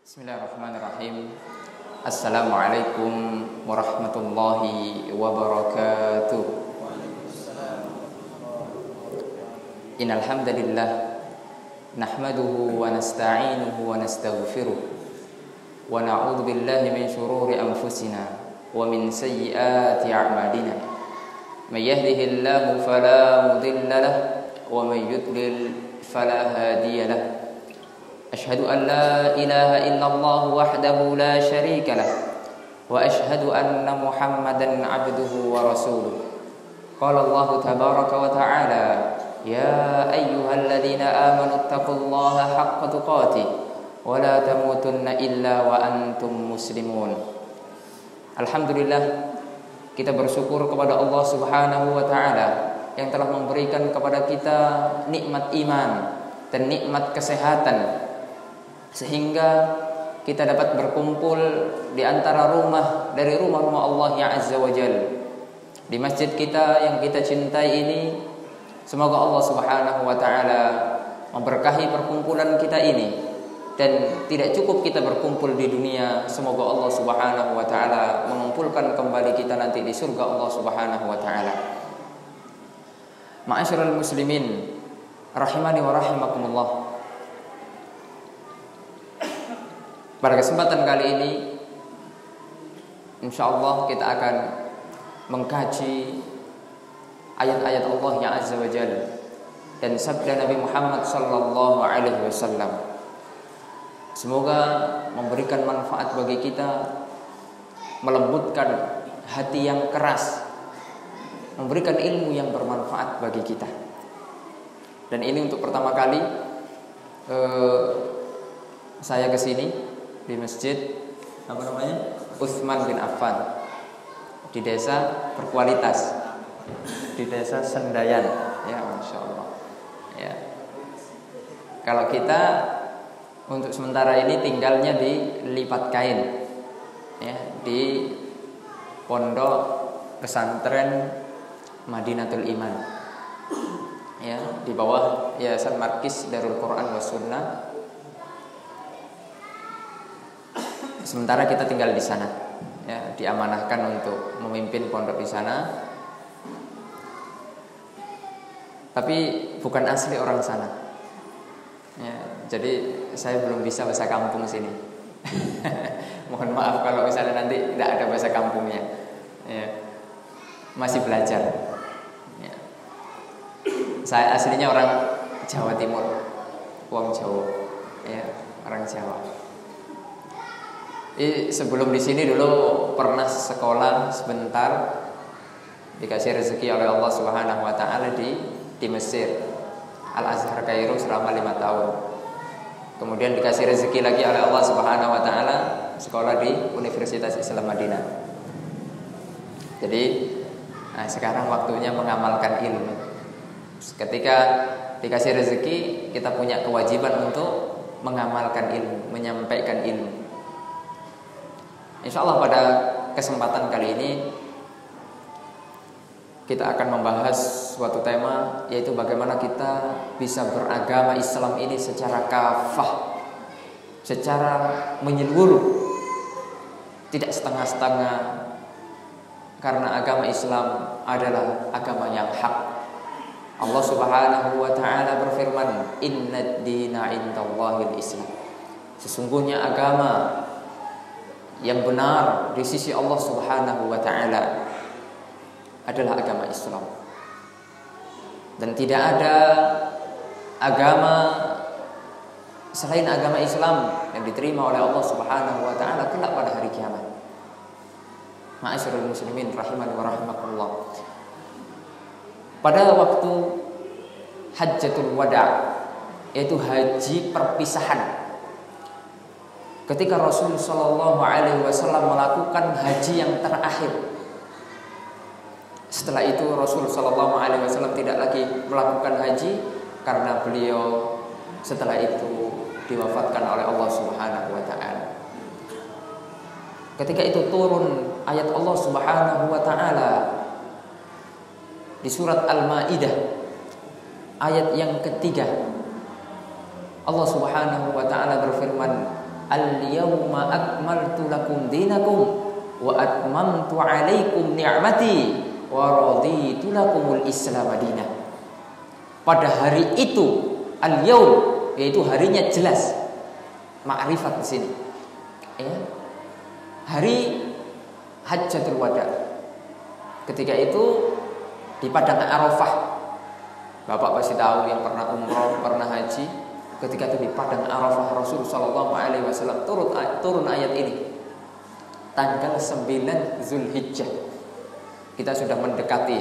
Bismillahirrahmanirrahim. Assalamualaikum warahmatullahi wabarakatuh. Innal hamdalillah nahmaduhu wa nasta'inuhu wa nastaghfiruh wa na'udzu billahi min shururi anfusina wa min sayyiati a'malina. May yahdihillahu fala mudilla lahu wa may yudlil fala hadiya lahu. أشهد أن لا إله إلا الله وحده لا شريك له وأشهد أن محمدا عبده ورسوله قال الله تبارك وتعالى يا أيها الذين آمنوا اتقوا الله حق تقاته ولا تموتن إلا وأنتم مسلمون. Alhamdulillah, kita bersyukur kepada Allah Subhanahu wa taala yang telah memberikan kepada kita nikmat iman dan nikmat kesehatan, sehingga kita dapat berkumpul di antara dari rumah-rumah Allah yang Azza wa Jalla, di masjid kita yang kita cintai ini. Semoga Allah Subhanahu wa taala memberkahi perkumpulan kita ini, dan tidak cukup kita berkumpul di dunia, semoga Allah Subhanahu wa taala mengumpulkan kembali kita nanti di surga Allah Subhanahu wa taala. Ma'asyiral muslimin rahimani wa rahimakumullah. Pada kesempatan kali ini, insyaallah kita akan mengkaji ayat-ayat Allah yang Azza wa Jalla dan sabda Nabi Muhammad sallallahu alaihi wasallam. Semoga memberikan manfaat bagi kita, melembutkan hati yang keras, memberikan ilmu yang bermanfaat bagi kita. Dan ini untuk pertama kali saya kesini di masjid Utsman bin Affan di desa Berkualitas, di desa Sendayan, ya Masya Allah. Ya. Kalau kita untuk sementara ini tinggalnya di Lipat Kain, ya, di Pondok Pesantren Madinatul Iman, ya, di bawah Yayasan Markis Darul Quran was Sunnah. Sementara kita tinggal di sana, ya, diamanahkan untuk memimpin pondok di sana. Tapi bukan asli orang sana, ya, jadi saya belum bisa bahasa kampung sini. Mohon maaf kalau misalnya nanti tidak ada bahasa kampungnya, ya, masih belajar. Ya. Saya aslinya orang Jawa Timur, Wong Jawa, ya, orang Jawa. Sebelum di sini dulu pernah sekolah sebentar, dikasih rezeki oleh Allah Subhanahu wa taala di Mesir, Al Azhar Kairo selama 5 tahun. Kemudian dikasih rezeki lagi oleh Allah Subhanahu wa taala sekolah di Universitas Islam Madinah. Jadi sekarang waktunya mengamalkan ilmu. Ketika dikasih rezeki, kita punya kewajiban untuk mengamalkan ilmu, menyampaikan ilmu. Insyaallah pada kesempatan kali ini kita akan membahas suatu tema, yaitu bagaimana kita bisa beragama Islam ini secara kafah, secara menyeluruh, tidak setengah-setengah. Karena agama Islam adalah agama yang hak. Allah Subhanahu wa taala berfirman, "Innad dina 'indallahil Islam." Sesungguhnya agama yang benar di sisi Allah Subhanahu wa taala adalah agama Islam. Dan tidak ada agama selain agama Islam yang diterima oleh Allah Subhanahu wa taala kelak pada hari kiamat. Ma'asyiral muslimin rahimani wa rahimakumullah. Pada waktu Hajjatul Wada', yaitu haji perpisahan, ketika Rasul sallallahu alaihi wasallam melakukan haji yang terakhir. Setelah itu Rasul sallallahu alaihi wasallam tidak lagi melakukan haji karena beliau setelah itu diwafatkan oleh Allah Subhanahu wa taala. Ketika itu turun ayat Allah Subhanahu wa taala di surat Al-Maidah ayat yang ketiga. Allah Subhanahu wa taala berfirman, al-yawma akmaltu lakum dinakum wa atmamtu 'alaikum ni'mati wa raditu lakumul Islam madinah. Pada hari itu, al-yaum, yaitu harinya jelas, ma'rifat di sini. Ya. Hari Hajjatul Wada. Ketika itu di padang Arafah. Bapak pasti tahu yang pernah umroh, pernah haji. Ketika itu di padang Arafah, Rasul sallallahu alaihi wasallam turun ayat ini. Tanggal 9 Zulhijjah. Kita sudah mendekati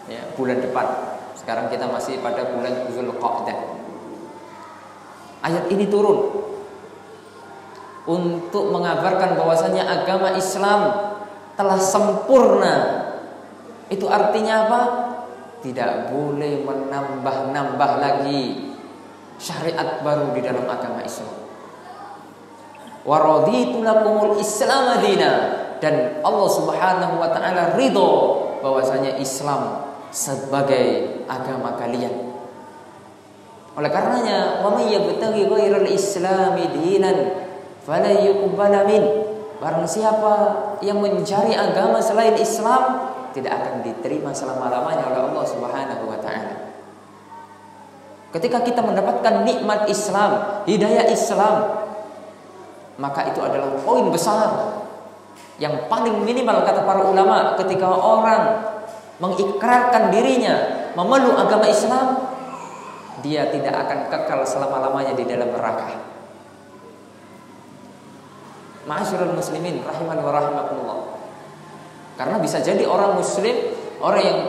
ya, bulan depan. Sekarang kita masih pada bulan Zulqa'dah. Ayat ini turun untuk mengabarkan bahwasanya agama Islam telah sempurna. Itu artinya apa? Tidak boleh menambah-nambah lagi syariat baru di dalam agama Islam. Wa raditu lakumul Islam madinah, dan Allah Subhanahu wa taala ridho bahwasanya Islam sebagai agama kalian. Oleh karenanya, wa may yabtaghi ghairal islami dinan fala yuqbala min. Barang siapa yang mencari agama selain Islam, tidak akan diterima selama-lamanya oleh Allah Subhanahu wa taala. Ketika kita mendapatkan nikmat Islam, hidayah Islam, maka itu adalah poin besar yang paling minimal kata para ulama. Ketika orang mengikrarkan dirinya memeluk agama Islam, dia tidak akan kekal selama-lamanya di dalam neraka. Ma'asyiral muslimin rahimani wa rahimakumullah. Karena bisa jadi orang muslim, orang yang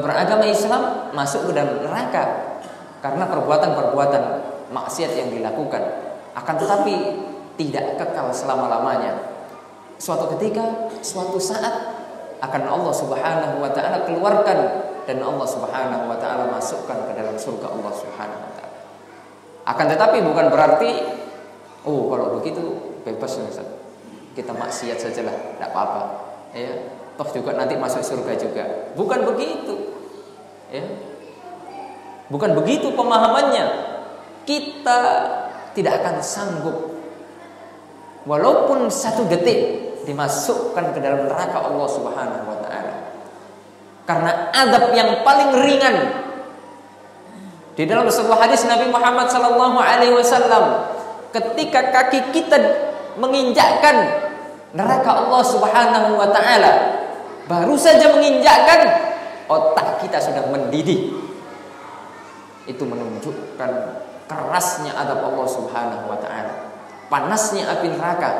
beragama Islam masuk ke dalam neraka karena perbuatan-perbuatan maksiat yang dilakukan. Akan tetapi tidak kekal selama-lamanya. Suatu ketika, suatu saat akan Allah Subhanahu wa taala keluarkan, dan Allah Subhanahu wa taala masukkan ke dalam surga Allah Subhanahu wa taala. Akan tetapi bukan berarti kalau begitu bebas Ustaz. Kita maksiat sajalah, tidak apa-apa. Ya, toh juga nanti masuk surga juga. Bukan begitu. Ya. Bukan begitu pemahamannya. Kita tidak akan sanggup walaupun satu detik dimasukkan ke dalam neraka Allah Subhanahu wa taala. Karena azab yang paling ringan di dalam sebuah hadis Nabi Muhammad sallallahu alaihi wasallam, ketika kaki kita menginjakkan neraka Allah Subhanahu wa taala, baru saja menginjakkan, otak kita sudah mendidih. Itu menunjukkan kerasnya azab Allah Subhanahu wa taala, panasnya api neraka.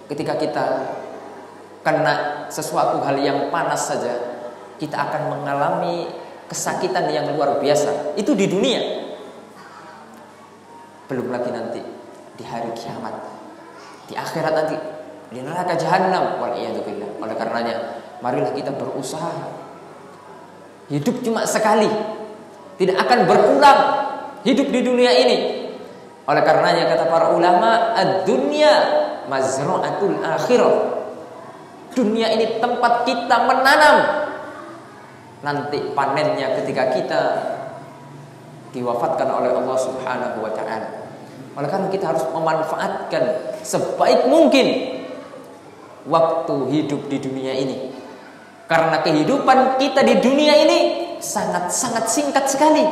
Ketika kita kena sesuatu hal yang panas saja, kita akan mengalami kesakitan yang luar biasa. Itu di dunia. Belum lagi nanti di hari kiamat, di akhirat nanti, di neraka jahanam, wal'iyadzubillah. Oleh karenanya, marilah kita berusaha. Hidup cuma sekali, tidak akan berulang hidup di dunia ini. Oleh karenanya kata para ulama, ad-dunya mazra'atul akhirah. Dunia ini tempat kita menanam, nanti panennya ketika kita diwafatkan oleh Allah Subhanahu wa taala. Oleh karena kita harus memanfaatkan sebaik mungkin waktu hidup di dunia ini. Karena kehidupan kita di dunia ini sangat-sangat singkat sekali.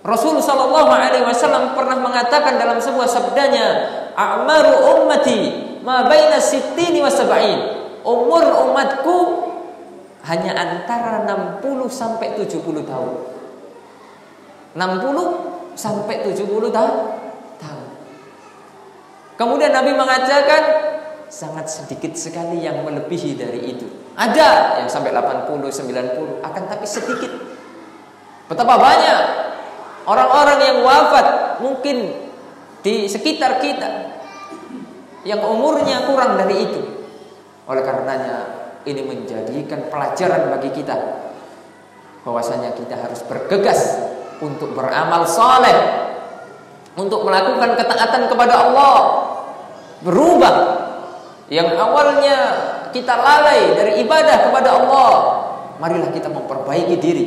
Rasul sallallahu alaihi wasallam pernah mengatakan dalam sebuah sabdanya, "A'maru ummati ma baina sittini wa sab'in." Umur umatku hanya antara 60 sampai 70 tahun. 60 sampai 70 tahun. Kemudian Nabi mengatakan sangat sedikit sekali yang melebihi dari itu. Ada yang sampai 80, 90, akan tapi sedikit. Betapa banyak orang-orang yang wafat mungkin di sekitar kita yang umurnya kurang dari itu. Oleh karenanya ini menjadikan pelajaran bagi kita bahwasanya kita harus bergegas untuk beramal saleh, untuk melakukan ketaatan kepada Allah, berubah yang awalnya kita lalai dari ibadah kepada Allah. Marilah kita memperbaiki diri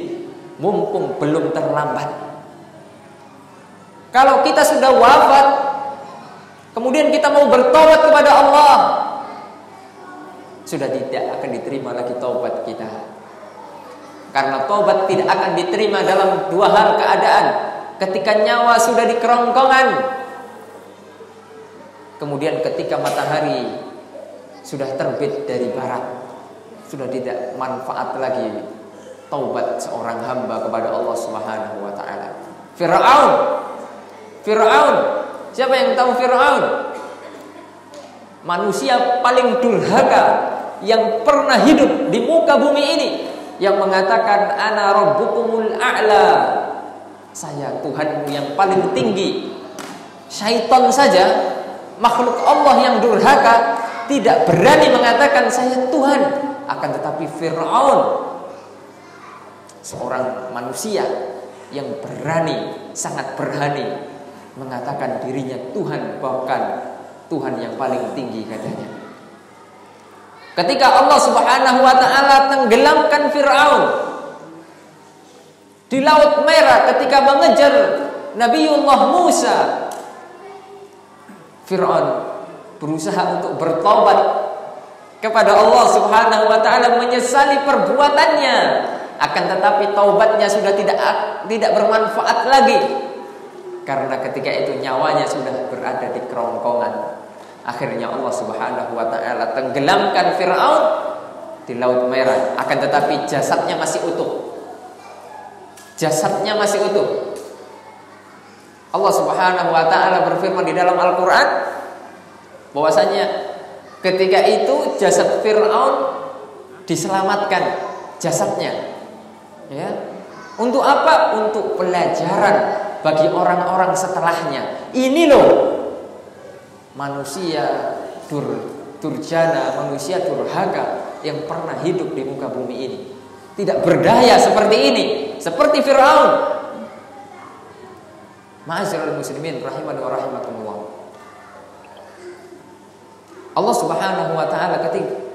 mumpung belum terlambat. Kalau kita sudah wafat, kemudian kita mau bertobat kepada Allah, sudah tidak akan diterima lagi taubat kita. Karena taubat tidak akan diterima dalam dua hal keadaan: ketika nyawa sudah di kerongkongan, kemudian ketika matahari sudah terbit dari barat. Sudah tidak manfaat lagi taubat seorang hamba kepada Allah Subhanahu wa taala. Fir'aun. Siapa yang tahu Fir'aun? Manusia paling durhaka yang pernah hidup di muka bumi ini, yang mengatakan ana rabbukumul a'la. Saya Tuhanmu yang paling tinggi. Syaitan saja, makhluk Allah yang durhaka, tidak berani mengatakan saya Tuhan. Akan tetapi Fir'aun, seorang manusia yang berani, sangat berani mengatakan dirinya Tuhan, bahkan Tuhan yang paling tinggi katanya. Ketika Allah Subhanahu wa taala tenggelamkan Fir'aun di Laut Merah ketika mengejar Nabiullah Musa, Fir'aun berusaha untuk bertobat kepada Allah Subhanahu wa taala, menyesali perbuatannya. Akan tetapi taubatnya sudah tidak bermanfaat lagi, karena ketika itu nyawanya sudah berada di kerongkongan. Akhirnya Allah Subhanahu wa taala tenggelamkan Fir'aun di Laut Merah. Akan tetapi jasadnya masih utuh. Jasadnya masih utuh. Allah Subhanahu wa taala berfirman di dalam Al-Qur'an bahwasanya ketika itu jasad Fir'aun diselamatkan jasadnya, ya. Untuk apa? Untuk pelajaran bagi orang-orang setelahnya. Ini loh manusia durjana, manusia durhaka yang pernah hidup di muka bumi ini. Tidak berdaya seperti ini, seperti Fir'aun. Ma'asyiral muslimin rahimani wa rahimakumullah. Allah Subhanahu wa taala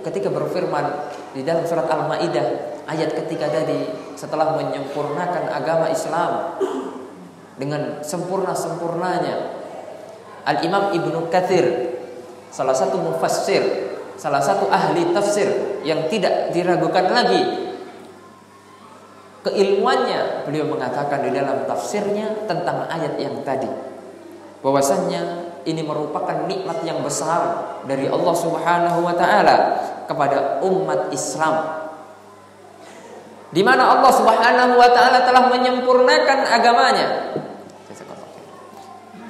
ketika berfirman di dalam surat Al-Maidah ayat ketiga tadi, setelah menyempurnakan agama Islam dengan sempurna-sempurnanya, Al-Imam Ibnu Katsir, salah satu mufassir, salah satu ahli tafsir yang tidak diragukan lagi keilmuannya, beliau mengatakan di dalam tafsirnya tentang ayat yang tadi, bahwasannya ini merupakan nikmat yang besar dari Allah Subhanahu wa taala kepada umat Islam, di mana Allah Subhanahu wa taala telah menyempurnakan agamanya.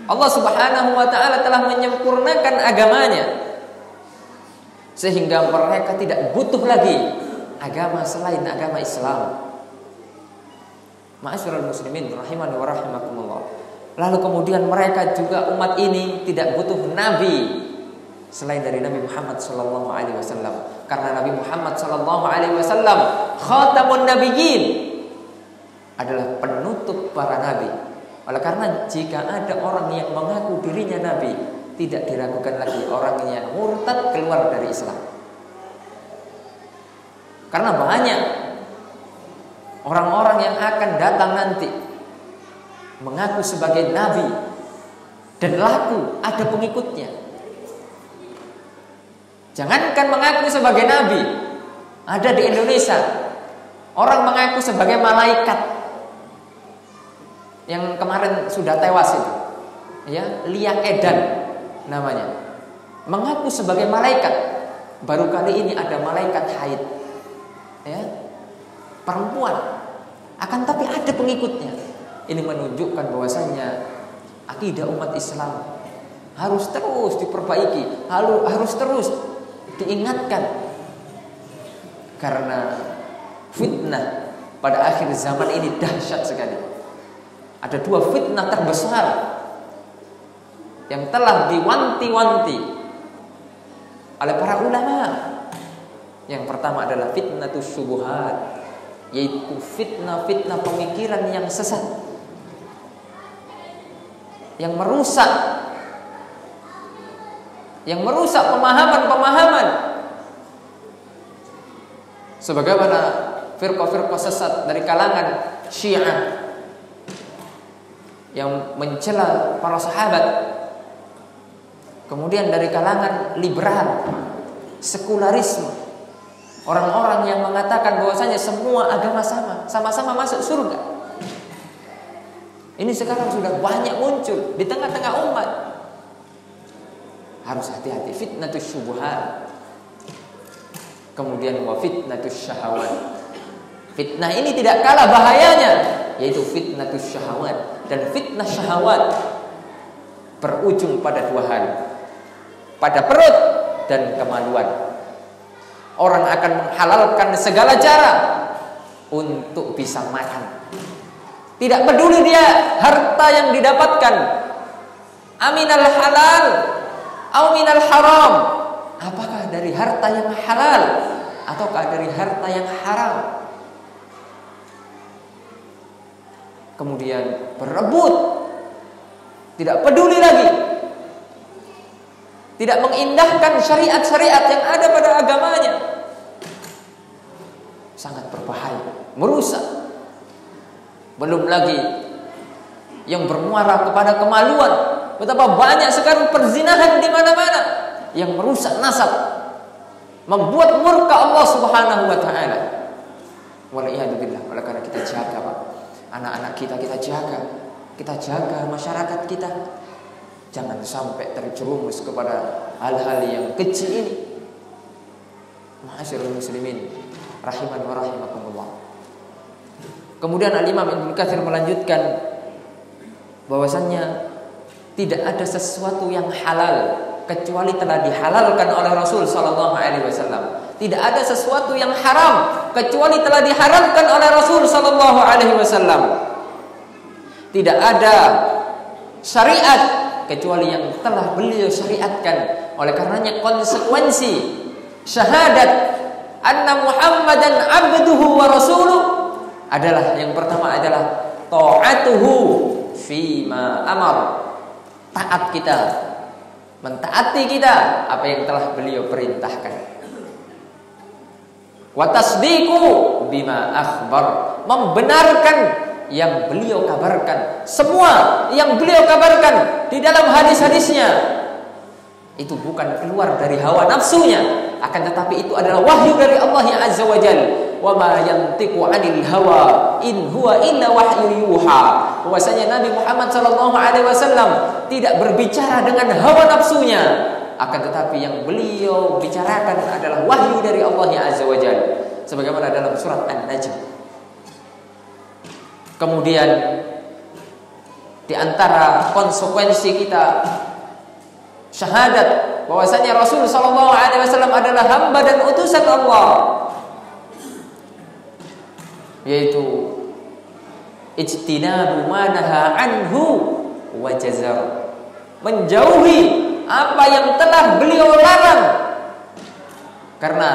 Allah Subhanahu wa taala telah menyempurnakan agamanya sehingga mereka tidak butuh lagi agama selain agama Islam. Ma'asyiral muslimin rahimani wa rahimakumullah. Lalu kemudian mereka juga umat ini tidak butuh nabi selain dari Nabi Muhammad sallallahu alaihi wasallam, karena Nabi Muhammad sallallahu alaihi wasallam khatamun nabiyyin, adalah penutup para nabi. Oleh karena jika ada orang yang mengaku dirinya nabi, tidak diragukan lagi orangnya murtad, keluar dari Islam. Karena banyak orang-orang yang akan datang nanti mengaku sebagai nabi dan laku ada pengikutnya. Jangankan mengaku sebagai nabi, ada di Indonesia orang mengaku sebagai malaikat yang kemarin sudah tewas itu, ya, Lia Edan namanya, mengaku sebagai malaikat. Baru kali ini ada malaikat haid, ya, perempuan, akan tapi ada pengikutnya. Ini menunjukkan bahwasanya akidah umat Islam harus terus diperbaiki, harus terus diingatkan, karena fitnah pada akhir zaman ini dahsyat sekali. Ada dua fitnah terbesar yang telah diwanti-wanti oleh para ulama. Yang pertama adalah fitnatus syubuhat, yaitu fitnah-fitnah pemikiran yang sesat, yang merusak pemahaman-pemahaman, sebagaimana firqah-firqah sesat dari kalangan Syiah yang mencela para sahabat, Kemudian dari kalangan liberal, sekularisme, orang-orang yang mengatakan bahwasanya semua agama sama-sama masuk surga. Ini sekarang sudah banyak muncul di tengah-tengah umat. Harus hati-hati, fitnatus syubhat. Kemudian wa fitnatus syahawat. Fitnah ini tidak kalah bahayanya, yaitu fitnatus syahawat. Dan fitnah syahawat berujung pada dua hal, pada perut dan kemaluan. Orang akan menghalalkan segala cara untuk bisa makan. Tidak peduli dia harta yang didapatkan aminal halal atau minal haram, apakah dari harta yang halal ataukah dari harta yang haram. Kemudian berebut, tidak peduli lagi, tidak mengindahkan syariat-syariat yang ada pada agamanya. Sangat berbahaya, merusak. Belum lagi yang bermuara kepada kemaluan. Betapa banyak sekarang perzinahan di mana-mana yang merusak nasab, membuat murka Allah Subhanahu wa taala. Waliyadzubillah. Oleh karena kita jaga, Pak, anak-anak kita jaga masyarakat kita. Jangan sampai terjerumus kepada hal-hal yang kecil ini. Ma'asyiral muslimin rahiman wa rahimakumullah. Kemudian Al-Imam Ibnu Katsir melanjutkan bahwasannya tidak ada sesuatu yang halal kecuali telah dihalalkan oleh Rasul sallallahu alaihi wasallam. Tidak ada sesuatu yang haram kecuali telah diharamkan oleh Rasul sallallahu alaihi wasallam. Tidak ada syariat kecuali yang telah beliau syariatkan. Oleh karenanya konsekuensi syahadat anna Muhammadan abduhu wa rasuluh adalah yang pertama adalah ta'atuhu fima amar. Taat kita, mentaati kita apa yang telah beliau perintahkan. Wa tasdiqu bima akhbar, membenarkan yang beliau kabarkan. Semua yang beliau kabarkan di dalam hadis-hadisnya itu bukan keluar dari hawa nafsunya, akan tetapi itu adalah wahyu dari Allah Azza wa Jalla. Wa ma yantiqu 'anil hawa in huwa illa wahyu yuha. Bahwasanya Nabi Muhammad sallallahu alaihi wasallam tidak berbicara dengan hawa nafsunya, akan tetapi yang beliau bicarakan adalah wahyu dari Allah Azza wa Jalla, sebagaimana dalam surat An-Najm. Kemudian di antara konsekuensi kita syahadat bahwasanya Rasul sallallahu alaihi wasallam adalah hamba dan utusan Allah, yaitu ijtinabu ma naha anhu wa jazar, menjauhi apa yang telah beliau larang. Karena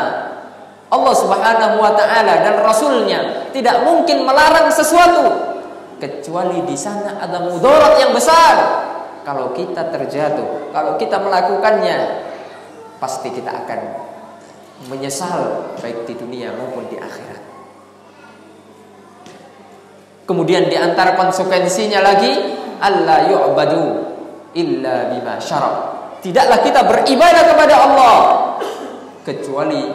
Allah Subhanahu wa taala dan Rasulnya tidak mungkin melarang sesuatu kecuali di sana ada mudarat yang besar. Kalau kita terjatuh, kalau kita melakukannya, pasti kita akan menyesal baik di dunia maupun di akhirat. Kemudian di antara konsekuensinya lagi, alla yu'badu illa bima syara'. Tidaklah kita beribadah kepada Allah kecuali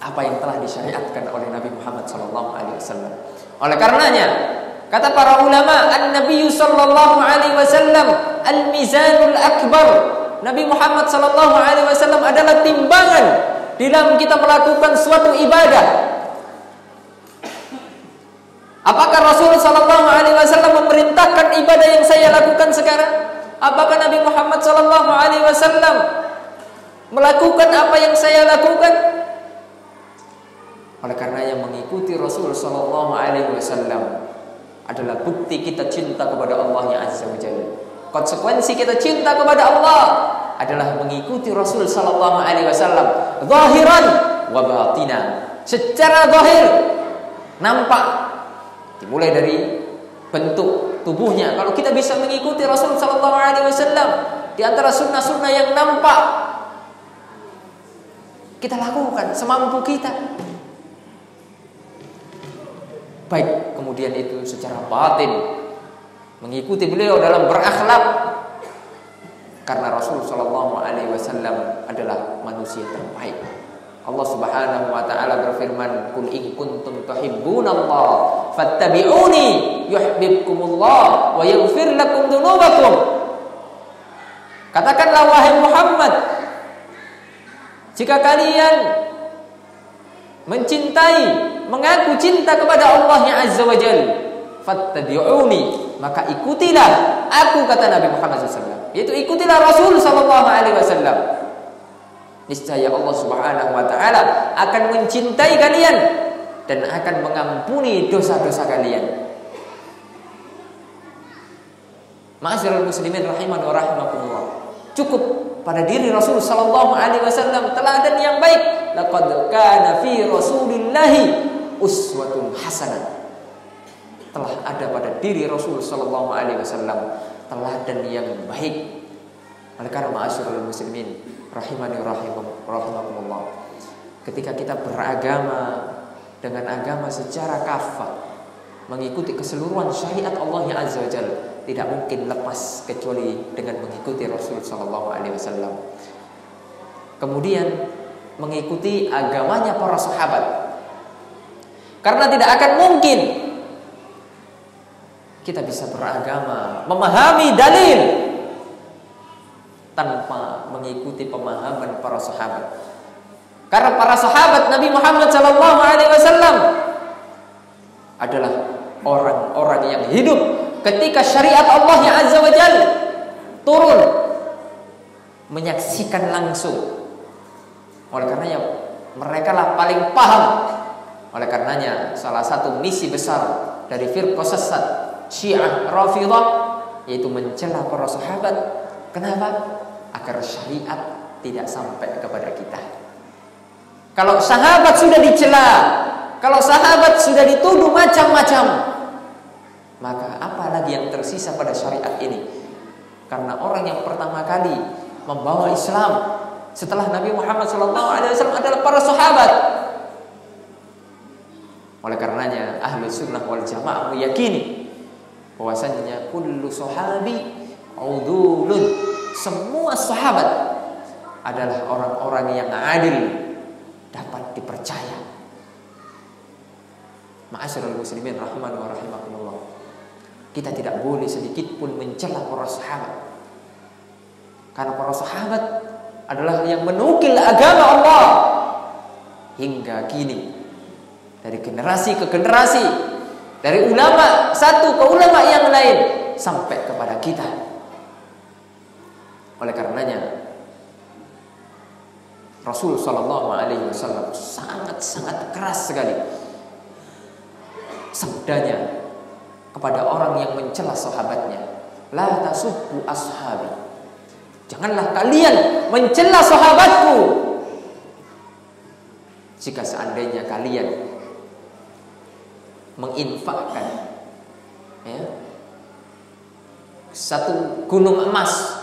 apa yang telah disyariatkan oleh Nabi Muhammad sallallahu alaihi wasallam. Oleh karenanya, kata para ulama, an-nabiy sallallahu alaihi wasallam al-mizanul akbar. Nabi Muhammad sallallahu alaihi wasallam adalah timbangan dalam kita melakukan suatu ibadah. Apakah Rasul sallallahu alaihi wasallam memerintahkan ibadah yang saya lakukan sekarang? Apakah Nabi Muhammad sallallahu alaihi wasallam melakukan apa yang saya lakukan? Oleh karena yang mengikuti Rasul sallallahu alaihi wasallam adalah bukti kita cinta kepada Allah Azza wa Jalla. Konsekuensi kita cinta kepada Allah adalah mengikuti Rasul sallallahu alaihi wasallam zahiran wa batinan. Secara zahir nampak, dimulai dari bentuk tubuhnya. Kalau kita bisa mengikuti Rasul sallallahu alaihi wasallam, di antara sunnah-sunnah yang nampak kita lakukan semampu kita. Baik, kemudian itu secara batin, mengikuti beliau dalam berakhlak. Karena Rasul sallallahu alaihi wasallam adalah manusia terbaik. Allah Subhanahu wa taala berfirman, "Qul in kuntum tuhibbunallaha fattabi'uni yuhibbukumullah wa yaghfir lakum dzunubakum." Katakanlah wahai Muhammad, jika kalian mencintai, mengaku cinta kepada Allah Azza wa Jalla, fattabi'uni, maka ikutilah aku, kata Nabi Muhammad SAW, yaitu ikutilah Rasul sallallahu alaihi wasallam. Niscaya Allah Subhanahu wa taala akan mencintai kalian dan akan mengampuni dosa-dosa kalian. Ma'asyiral muslimin rahimani wa rahimakumullah. Cukup pada diri Rasul sallallahu alaihi wasallam teladan yang baik. Laqad kana fi Rasulillahi uswatun hasanah. Telah ada pada diri Rasul sallallahu alaihi wasallam teladan yang baik. Oleh karena ma'asyiral muslimin rahimani rahimakumullah, ketika kita beragama dengan agama secara kafah, mengikuti keseluruhan syariat Allah Azza wa Jalla, tidak mungkin lepas kecuali dengan mengikuti Rasul sallallahu alaihi wasallam. Kemudian mengikuti agamanya para sahabat. Karena tidak akan mungkin kita bisa beragama, memahami dalil tanpa mengikuti pemahaman para sahabat. Karena para sahabat Nabi Muhammad sallallahu alaihi wasallam adalah orang-orang yang hidup ketika syariat Allah Azza wa Jalla turun, menyaksikan langsung. Oleh karenanya mereka lah paling paham. Oleh karenanya salah satu misi besar dari firqah sesat Syiah Rafidhah yaitu mencela para sahabat. Kenapa? Agar syariat tidak sampai kepada kita. Kalau sahabat sudah dicela, kalau sahabat sudah dituduh macam-macam, maka apa lagi yang tersisa pada syariat ini? Karena orang yang pertama kali membawa Islam setelah Nabi Muhammad SAW adalah para sahabat. Oleh karenanya Ahlus Sunnah wal Jamaah meyakini bahwasanya kullu sahabi udulun, semua sahabat adalah orang-orang yang adil, dapat dipercaya. Ma'asyiral muslimin rahimani wa rahimakumullah, kita tidak boleh sedikit pun mencela para sahabat. Karena para sahabat adalah yang menukil agama Allah hingga kini, dari generasi ke generasi, dari ulama satu ke ulama yang lain sampai kepada kita. Oleh karenanya Rasul sallallahu alaihi wasallam sangat-sangat keras sekali sabdanya kepada orang yang mencela sahabatnya, la tasubbu ashabi, janganlah kalian mencela sahabatku. Jika seandainya kalian menginfakkan satu gunung emas,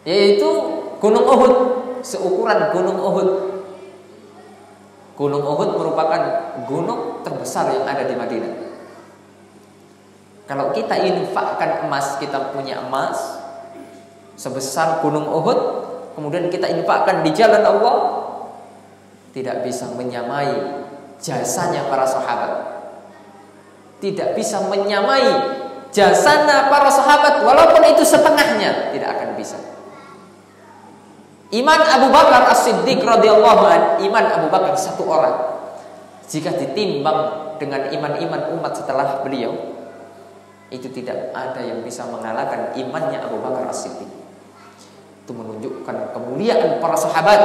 yaitu gunung Uhud, seukuran gunung Uhud. Gunung Uhud merupakan gunung terbesar yang ada di Madinah. Kalau kita infakkan emas, kita punya emas sebesar gunung Uhud, kemudian kita infakkan di jalan Allah, tidak bisa menyamai jasanya para sahabat. Tidak bisa menyamai jasana para sahabat, walaupun itu setengahnya, tidak akan bisa. Iman Abu Bakar As-Siddiq radhiyallahu anhu, iman Abu Bakar satu orang, jika ditimbang dengan iman-iman umat setelah beliau, itu tidak ada yang bisa mengalahkan imannya Abu Bakar As-Siddiq. Itu menunjukkan kemuliaan para sahabat.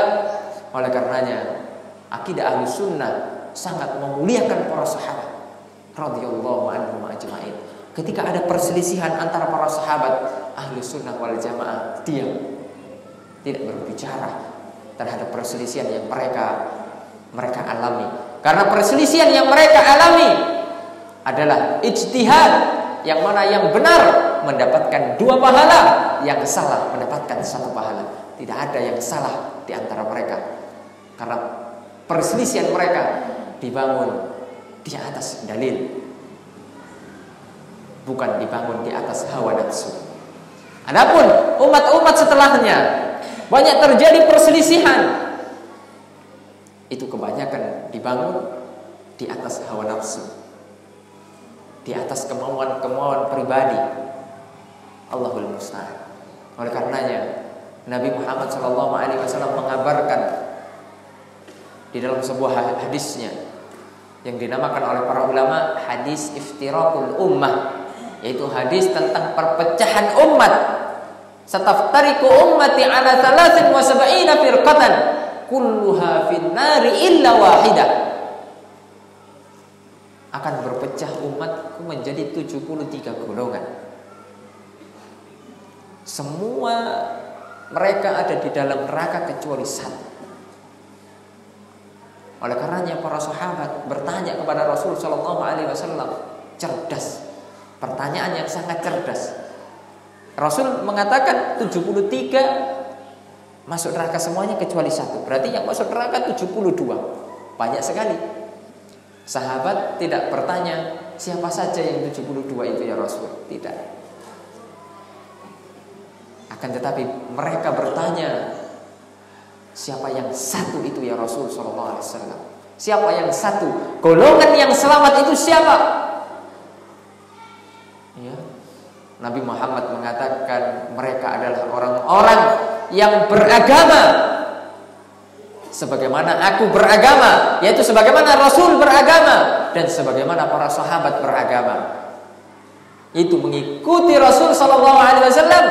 Oleh karenanya akidah Ahlus Sunnah sangat memuliakan para sahabat radhiyallahu anhum ajma'in. Ketika ada perselisihan antara para sahabat, Ahlus Sunnah wal Jamaah diam, tidak berbicara terhadap perselisihan yang mereka alami. Karena perselisihan yang mereka alami adalah ijtihad, yang mana yang benar mendapatkan 2 pahala, yang salah mendapatkan 1 pahala. Tidak ada yang salah di antara mereka, karena perselisihan mereka dibangun di atas dalil. bukan dibangun di atas hawa nafsu. Adapun umat-umat setelahnya banyak terjadi perselisihan, itu kebanyakan dibangun di atas hawa nafsu, di atas kemauan-kemauan pribadi. Allahul musta'an. Oleh karenanya Nabi Muhammad SAW mengabarkan di dalam sebuah hadisnya yang dinamakan oleh para ulama hadis iftirakul ummah, yaitu hadis tentang perpecahan umat. Sataftariku ummati ala 73 firqatan kulluha fin nari illa wahidah. Akan berpecah umatku menjadi 73 golongan. Semua mereka ada di dalam neraka kecuali satu. Oleh karenanya para sahabat bertanya kepada Rasul sallallahu alaihi wasallam, cerdas. Pertanyaan yang sangat cerdas. Rasul mengatakan 73 masuk neraka semuanya kecuali satu. Berarti yang masuk neraka 72. Banyak sekali. Sahabat tidak bertanya siapa saja yang 72 itu ya Rasul. Tidak. Akan tetapi mereka bertanya siapa yang satu itu ya Rasul sallallahu alaihi wasallam. Siapa yang satu? Golongan yang selamat itu siapa? Ya. Nabi Muhammad mengatakan mereka adalah orang-orang yang beragama sebagaimana aku beragama, yaitu sebagaimana Rasul beragama dan sebagaimana para sahabat beragama. Itu mengikuti Rasul sallallahu alaihi wasallam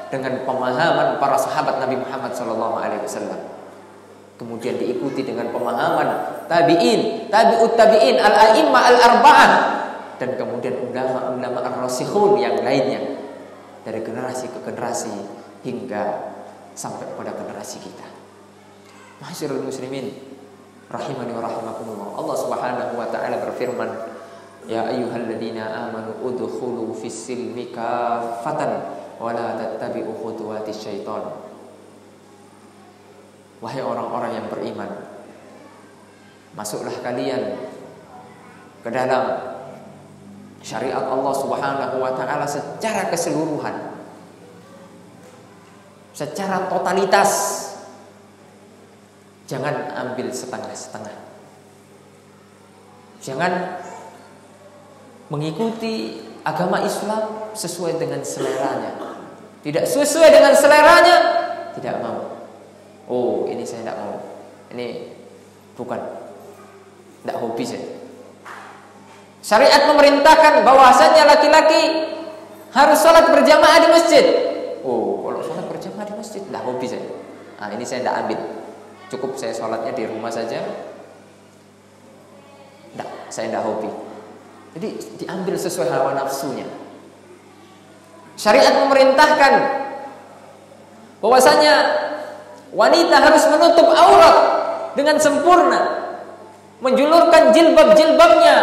dengan pemahaman para sahabat Nabi Muhammad sallallahu alaihi wasallam. Kemudian diikuti dengan pemahaman tabi'in, tabi'ut tabi'in, al-a'immah al-arba'ah, dan kemudian ulama-ulama ar-rasikhun yang lainnya dari generasi ke generasi hingga sampai pada generasi kita. Masyarul muslimin rahimani wa rahimakumullah. Allah Subhanahu wa taala berfirman, ya ayyuhalladzina amanu udkhulu fis-silmi kaffatan wa la tattabi'u khutuwatis syaitan. Wahai orang-orang yang beriman, masuklah kalian ke dalam syariat Allah Subhanahu wa taala secara keseluruhan, secara totalitas. Jangan ambil setengah-setengah. Jangan mengikuti agama Islam sesuai dengan seleranya. Tidak sesuai dengan seleranya, tidak mau. Oh, ini saya tidak mau. Ini bukan, tidak hobi saya. Syariat memerintahkan bahwasanya laki-laki harus sholat berjamaah di masjid. Oh, kalau sholat berjamaah di masjid, tidak hobi saya. Nah, ini saya tidak ambil. Cukup saya sholatnya di rumah saja. Tidak, saya tidak hobi. Jadi diambil sesuai hawa nafsunya. Syariat memerintahkan bahwasanya wanita harus menutup aurat dengan sempurna, menjulurkan jilbab-jilbabnya,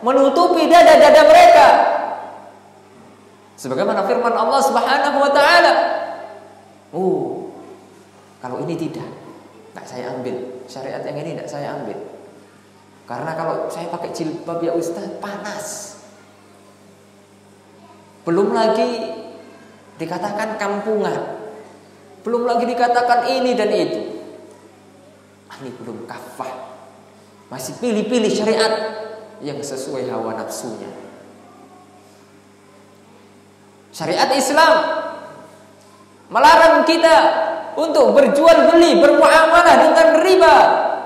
menutupi dada-dada mereka. Sebagaimana firman Allah Subhanahu wa taala. Oh, kalau ini tidak saya ambil. Syariat yang ini tidak saya ambil. Karena kalau saya pakai jilbab ya Ustaz, panas. Belum lagi dikatakan kampungan. Belum lagi dikatakan ini dan itu. Ini belum kafah. Masih pilih-pilih syariat yang sesuai hawa nafsunya. Syariat Islam melarang kita untuk berjual beli, bermuamalah dengan riba.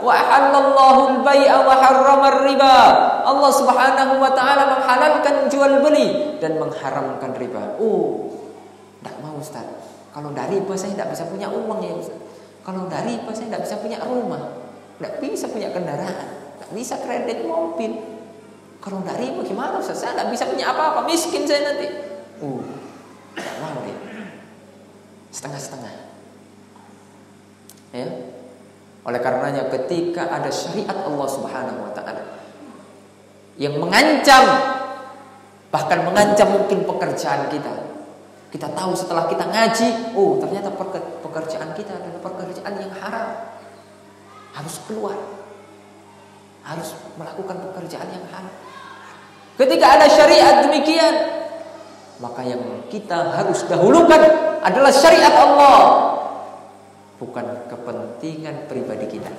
Wa halallahu al-bai'a wa harrama riba. Allah Subhanahu wa taala menghalalkan jual beli dan mengharamkan riba. Oh, tidak mau Ustaz. Kalau dari riba saya tidak bisa punya uang ya Ustaz. Kalau dari riba saya tidak bisa punya rumah, tidak bisa punya kendaraan, tidak bisa kredit mobil. Kalau dari riba gimana Ustaz? Saya tidak bisa punya apa-apa, miskin saya nanti. Tidak mau dia. Setengah-setengah. Ya. Oleh karenanya ketika ada syariat Allah Subhanahu wa taala yang mengancam, bahkan mengancam mungkin pekerjaan kita. Kita tahu setelah kita ngaji, oh ternyata pekerjaan kita adalah pekerjaan yang haram. Harus keluar. Harus melakukan pekerjaan yang haram. Ketika ada syariat demikian, maka yang kita harus dahulukan adalah syariat Allah, bukan kepentingan pribadi kita,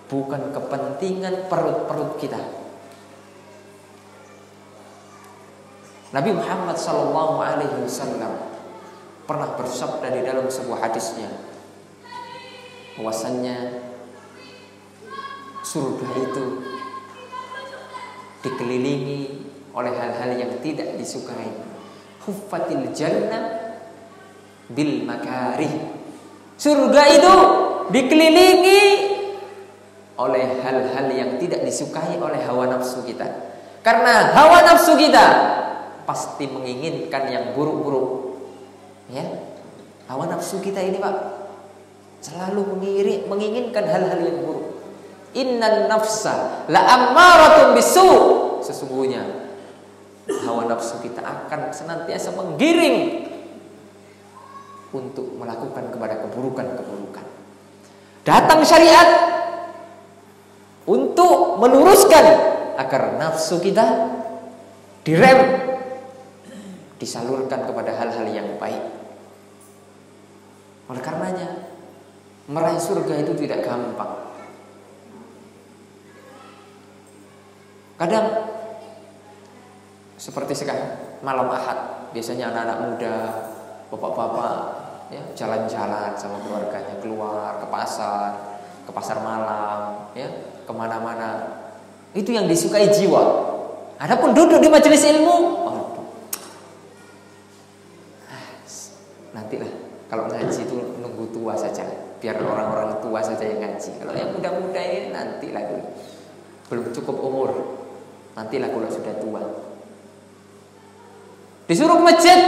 bukan kepentingan perut-perut kita. Nabi Muhammad SAW pernah bersabda di dalam sebuah hadisnya, bahwasannya surga itu dikelilingi oleh hal-hal yang tidak disukai. Huffatil jannah bil makarih. Surga itu dikelilingi oleh hal-hal yang tidak disukai oleh hawa nafsu kita. Karena hawa nafsu kita pasti menginginkan yang buruk-buruk. Ya, hawa nafsu kita ini Pak selalu menginginkan hal-hal yang buruk. Innan nafsa la ammaratun bisu. Sesungguhnya hawa nafsu kita akan senantiasa menggiring untuk melakukan kepada keburukan-keburukan. Datang syariat untuk meluruskan agar nafsu kita direm, disalurkan kepada hal-hal yang baik. Oleh karenanya meraih surga itu tidak gampang. Kadang seperti sekarang malam Ahad, biasanya anak-anak muda, bapak-bapak ya jalan-jalan sama keluarganya, keluar ke pasar malam, ya kemana-mana. Itu yang disukai jiwa. Adapun duduk di majelis ilmu, nantilah kalau ngaji itu nunggu tua saja, biar orang-orang tua saja yang ngaji. Kalau yang muda-muda ini nantilah dulu, belum cukup umur, nantilah kalau sudah tua. Disuruh ke masjid,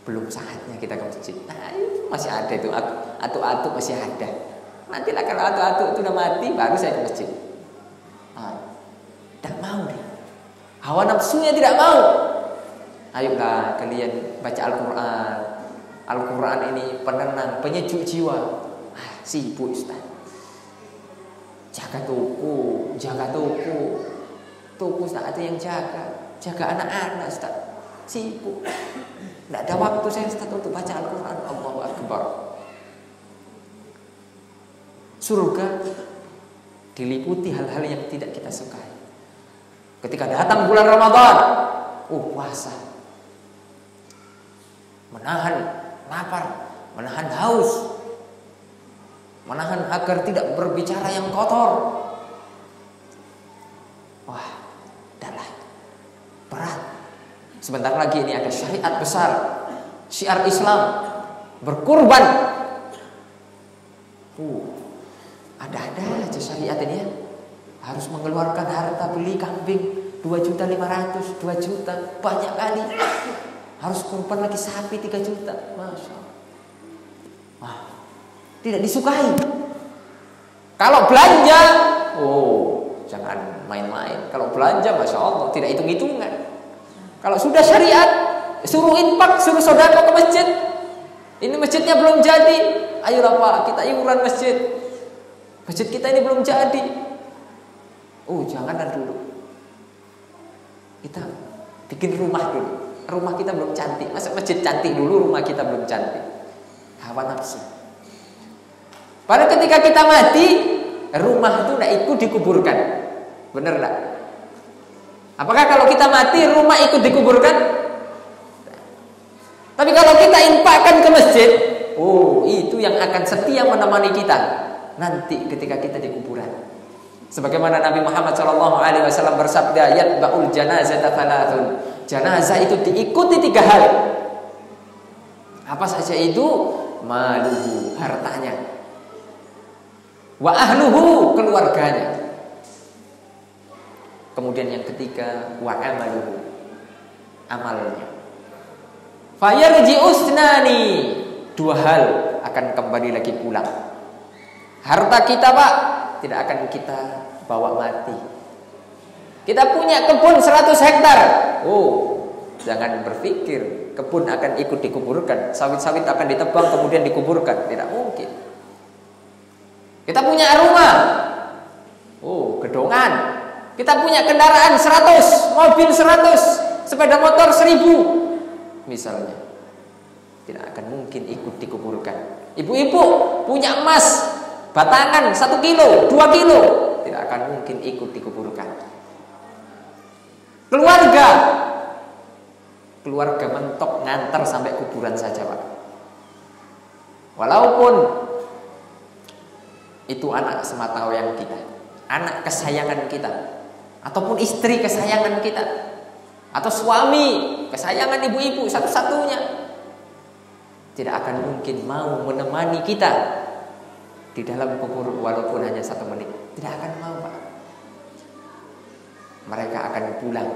belum saatnya kita ke masjid. Masih ada itu atuk-atuk masih ada. Nantilah kalau atuk-atuk itu udah mati, baru saya ke masjid. Tidak mau deh. Hawa nafsunya tidak mau. Ayolah kalian baca Al-Quran. Al-Quran ini penenang, penyejuk jiwa. Sibuk Ustaz. Jaga toko. Toko Ustaz ada yang jaga. Jaga anak-anak Ustaz. Sibuk. Tidak ada waktu saya Ustaz untuk baca Al-Quran. Allahu Akbar. Surga diliputi hal-hal yang tidak kita sukai. Ketika datang bulan Ramadan, puasa, menahan lapar, menahan haus, menahan agar tidak berbicara yang kotor. Wah, udahlah, berat. Sebentar lagi ini ada syariat besar, syiar Islam, berkurban. Ada-ada aja syariat ini ya. Harus mengeluarkan harta beli kambing 2.500.000, 2 juta, banyak kali. Harus kurban lagi sapi 3 juta, masya Allah. Wah, tidak disukai. Kalau belanja, jangan main-main. Kalau belanja, masya Allah, tidak hitung-hitungan. Kalau sudah syariat, suruh infak, suruh sedekah ke masjid. Ini masjidnya belum jadi, ayolah Pak, kita iuran masjid. Masjid kita ini belum jadi. Jangan dulu. Kita bikin rumah dulu. Rumah kita belum cantik. Masa masjid cantik dulu, rumah kita belum cantik. Hawa nafsu. Pada ketika kita mati, rumah itu tidak ikut dikuburkan. Benar tidak? Apakah kalau kita mati, rumah ikut dikuburkan? Tapi kalau kita infakkan ke masjid, itu yang akan setia menemani kita nanti ketika kita di kuburan. Sebagaimana Nabi Muhammad SAW bersabda, yatba'ul janazata thalathun. Janazah itu diikuti 3 hal. Apa saja itu? Maluhu, hartanya. Wa ahluhu, keluarganya. Kemudian yang ketiga, wa amaluhu, amalnya. Fayarji'u usnani, 2 hal akan kembali lagi pulang. Harta kita Pak tidak akan kita bawa mati. Kita punya kebun 100 hektar. Jangan berpikir kebun akan ikut dikuburkan, sawit-sawit akan ditebang kemudian dikuburkan. Tidak mungkin. Kita punya rumah, gedongan. Kita punya kendaraan 100, mobil 100. sepeda motor 1000 misalnya, tidak akan mungkin ikut dikuburkan. Ibu-ibu punya emas batangan 1 kilo, 2 kilo, tidak akan mungkin ikut dikuburkan. Keluarga mentok ngantar sampai kuburan saja, Pak. Walaupun itu anak sematawayang kita, anak kesayangan kita, ataupun istri kesayangan kita, atau suami kesayangan ibu-ibu satu-satunya, tidak akan mungkin mau menemani kita di dalam kubur walaupun hanya 1 menit. Tidak akan mau, Pak. Mereka akan pulang.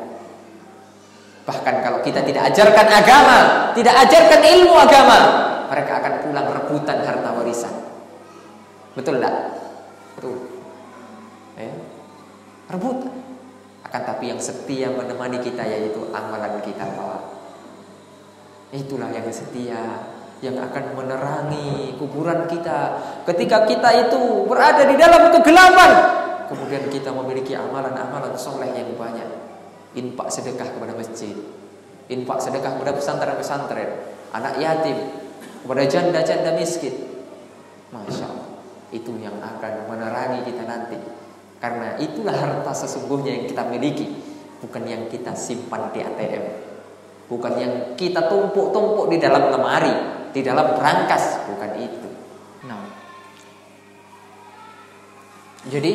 Bahkan kalau kita tidak ajarkan agama, tidak ajarkan ilmu agama, mereka akan pulang rebutan harta warisan. Betul enggak? Betul. Rebutan. Akan tapi yang setia menemani kita yaitu amalan kita, Pak. Itulah yang setia, yang akan menerangi kuburan kita ketika kita itu berada di dalam kegelapan. Kemudian kita memiliki amalan-amalan soleh yang banyak. Infak sedekah kepada masjid, infak sedekah kepada pesantren-pesantren, anak yatim, kepada janda-janda miskin. Masya Allah, itu yang akan menerangi kita nanti. Karena itulah harta sesungguhnya yang kita miliki, bukan yang kita simpan di ATM, bukan yang kita tumpuk-tumpuk di dalam lemari, di dalam berangkas, bukan itu. Nah, jadi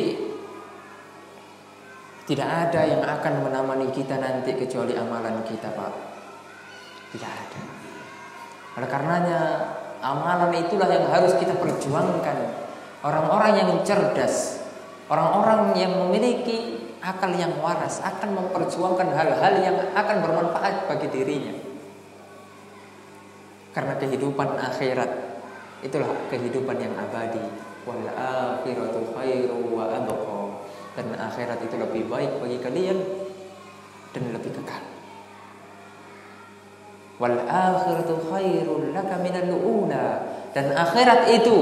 tidak ada yang akan menemani kita nanti kecuali amalan kita, Pak. Tidak ada. Oleh karenanya amalan itulah yang harus kita perjuangkan. Orang-orang yang cerdas, orang-orang yang memiliki akal yang waras akan memperjuangkan hal-hal yang akan bermanfaat bagi dirinya. Karena kehidupan akhirat itulah kehidupan yang abadi. Wal akhiratu khairu wa abqa. Dan akhirat itu lebih baik bagi kalian dan lebih kekal. Wal akhiratu khairul laka minal ula. Dan akhirat itu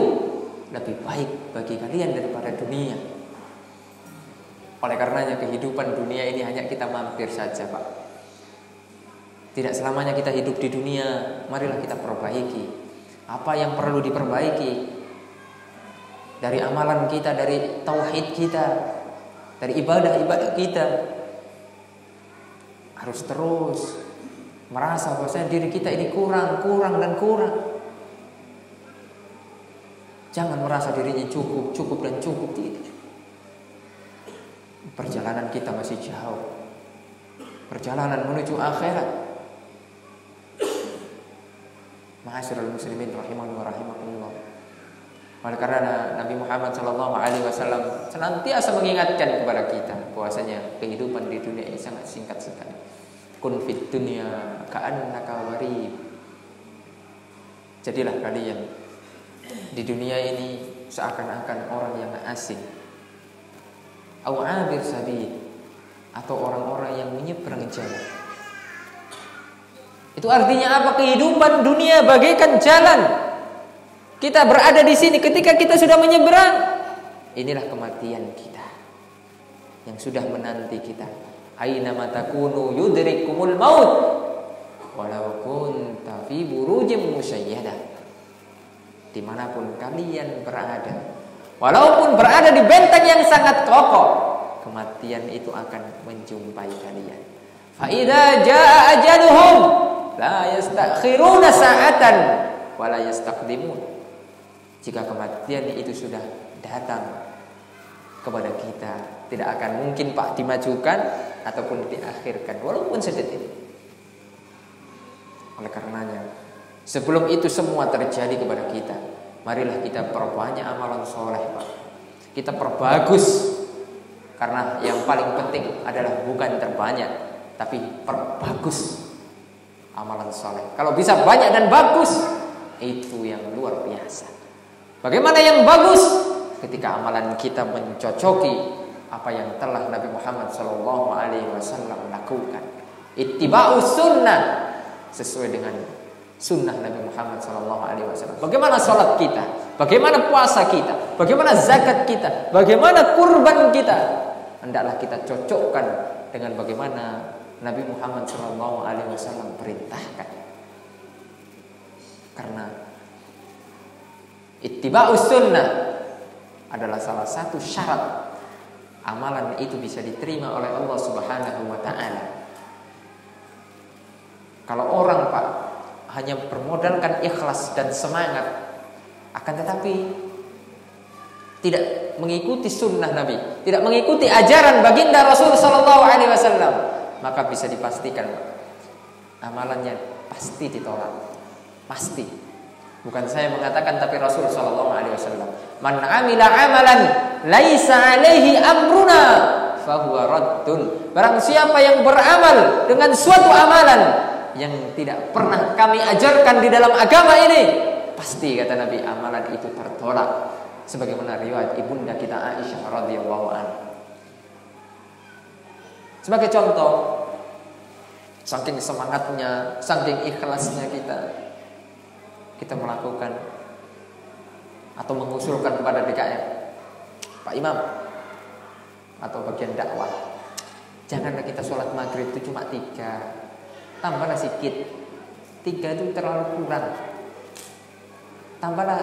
lebih baik bagi kalian daripada dunia. Oleh karenanya kehidupan dunia ini hanya kita mampir saja, Pak. Tidak selamanya kita hidup di dunia. Marilah kita perbaiki apa yang perlu diperbaiki dari amalan kita, dari tauhid kita, dari ibadah-ibadah kita. Harus terus merasa bahwasanya diri kita ini kurang dan kurang. Jangan merasa dirinya cukup dan cukup. Tidak. Perjalanan kita masih jauh. Perjalanan menuju akhirat. Ma'asyiral muslimin rahimani wa rahimakumullah. Oleh karena Nabi Muhammad SAW senantiasa mengingatkan kepada kita bahwasanya kehidupan di dunia ini sangat singkat sekali. Kun fid dunya ka'annaka gharib. Jadilah kalian di dunia ini seakan-akan orang yang asing, aw abir sabil, atau orang-orang yang menyeberang jalan. Itu artinya apa? Kehidupan dunia bagaikan jalan. Kita berada di sini, ketika kita sudah menyeberang, inilah kematian kita yang sudah menanti kita. Aina matakunu yudrikumul maut walau kunta fi burujim musayyadah. Dimanapun kalian berada, walaupun berada di benteng yang sangat kokoh, kematian itu akan menjumpai kalian. Fa idza jaa ajaluhum la yastakhiruna sa'atan wa la yastaqdimun. Jika kematian itu sudah datang kepada kita, tidak akan mungkin, Pak, dimajukan ataupun diakhirkan walaupun sedetik. Oleh karenanya, sebelum itu semua terjadi kepada kita, marilah kita perbanyak amalan soleh, Pak. Kita perbagus. Karena yang paling penting adalah bukan terbanyak, tapi perbagus amalan soleh. Kalau bisa banyak dan bagus, itu yang luar biasa. Bagaimana yang bagus? Ketika amalan kita mencocoki apa yang telah Nabi Muhammad SAW lakukan. Ittiba'us sunnah, sesuai dengan sunnah Nabi Muhammad SAW. Bagaimana sholat kita? Bagaimana puasa kita? Bagaimana zakat kita? Bagaimana kurban kita? Hendaklah kita cocokkan dengan bagaimana Nabi Muhammad SAW perintahkan. Karena ittiba'us sunnah adalah salah satu syarat amalan itu bisa diterima oleh Allah Subhanahu wa taala. Kalau orang Pak hanya bermodalkan ikhlas dan semangat, akan tetapi tidak mengikuti sunnah Nabi, tidak mengikuti ajaran baginda Rasul Sallallahu Alaihi Wasallam, maka bisa dipastikan amalannya pasti ditolak. Pasti. Bukan saya mengatakan, tapi Rasul Sallallahu Alaihi Wasallam. Man amila amalan laisa alaihi amruna fahuwa raddun. Barang siapa yang beramal dengan suatu amalan yang tidak pernah kami ajarkan di dalam agama ini, pasti kata Nabi amalan itu tertolak. Sebagaimana riwayat ibunda kita Aisyah radhiyallahu anha. Sebagai contoh, saking semangatnya, saking ikhlasnya kita melakukan atau mengusulkan kepada DKM, Pak Imam atau bagian dakwah, janganlah kita sholat maghrib itu cuma 3, tambahlah sedikit, 3 itu terlalu kurang, tambahlah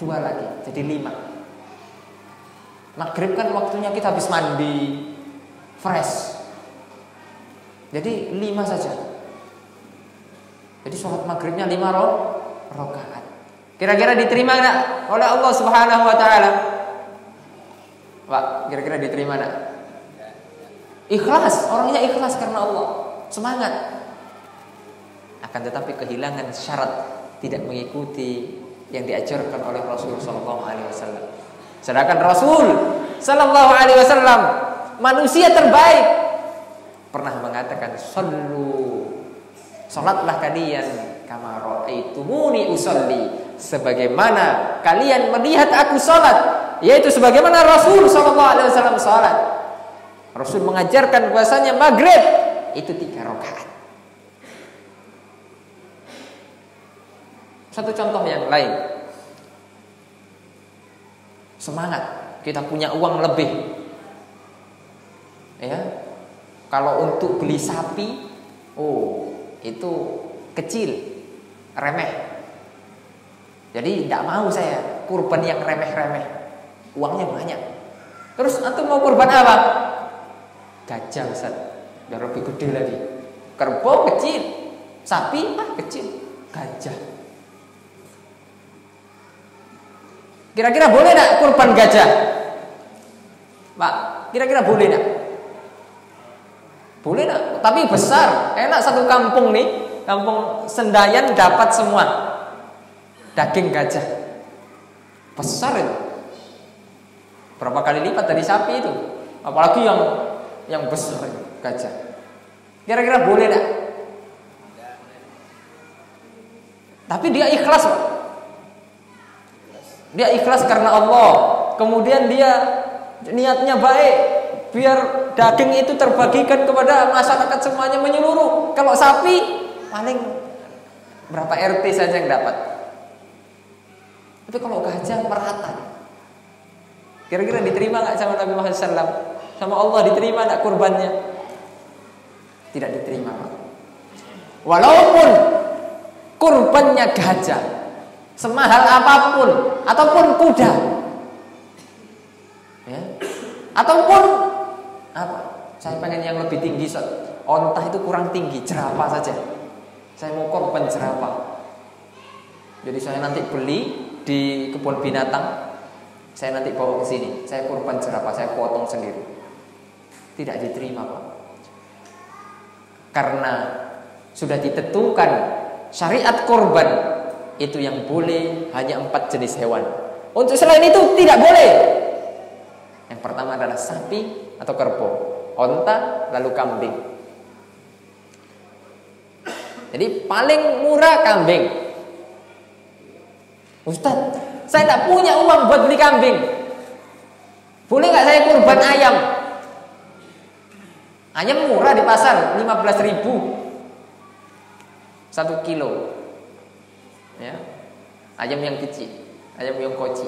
2 lagi, jadi 5. Maghrib kan waktunya kita habis mandi, fresh, jadi 5 saja. Jadi sholat maghribnya 5 rakaat. Kira-kira diterima enggak oleh Allah Subhanahu wa taala? Pak, kira-kira diterima enggak? Ikhlas, orangnya ikhlas karena Allah, semangat. Akan tetapi kehilangan syarat, tidak mengikuti yang diajarkan oleh Rasul sallallahu alaihi wasallam. Sedangkan Rasul sallallahu alaihi wasallam manusia terbaik pernah mengatakan, salatlah kalian kama ra'aitumuni usolli, sebagaimana kalian melihat aku salat, yaitu sebagaimana Rasul sallallahu alaihi wasallam salat. Rasul mengajarkan bahasanya maghrib itu 3 rakaat. Satu contoh yang lain, semangat, kita punya uang lebih, ya. Kalau untuk beli sapi, itu kecil, remeh. Jadi tidak mau saya kurban yang remeh-remeh, uangnya banyak. Terus antum mau kurban apa? Gajah Ustaz, biar lebih gede lagi. Kerbau kecil, sapi kecil, gajah. Kira-kira boleh tidak kurban gajah? Pak, kira-kira boleh tidak? Boleh tidak? Tapi besar, enak, satu kampung nih, kampung Sendayan dapat semua daging gajah. Besar itu. Berapa kali lipat dari sapi itu? Apalagi yang besar itu, gajah. Kira-kira boleh tidak? Tapi dia ikhlas, Pak. Dia ikhlas karena Allah. Kemudian dia niatnya baik, biar daging itu terbagikan kepada masyarakat semuanya menyeluruh. Kalau sapi paling berapa RT saja yang dapat. Tapi kalau gajah merata. Kira-kira diterima nggak sama Nabi Muhammad SAW? Sama Allah diterima nggak kurbannya? Tidak diterima, Pak. Walaupun kurbannya gajah, semahal apapun, ataupun kuda, ya, ataupun apa? Saya pengen yang lebih tinggi, onta itu kurang tinggi, jerapah saja. Saya mau korban jerapah. Jadi saya nanti beli di kebun binatang, saya nanti bawa ke sini, saya korban jerapah, saya potong sendiri. Tidak diterima, Pak. Karena sudah ditentukan syariat korban itu yang boleh hanya 4 jenis hewan. Untuk selain itu tidak boleh. Yang pertama adalah sapi atau kerbau, onta, lalu kambing. Jadi paling murah kambing. Ustaz, saya tidak punya uang buat beli kambing. Boleh nggak saya kurban ayam? Ayam murah di pasar, 15.000 1 kilo. Ya. Ayam yang kecil, ayam yang koci.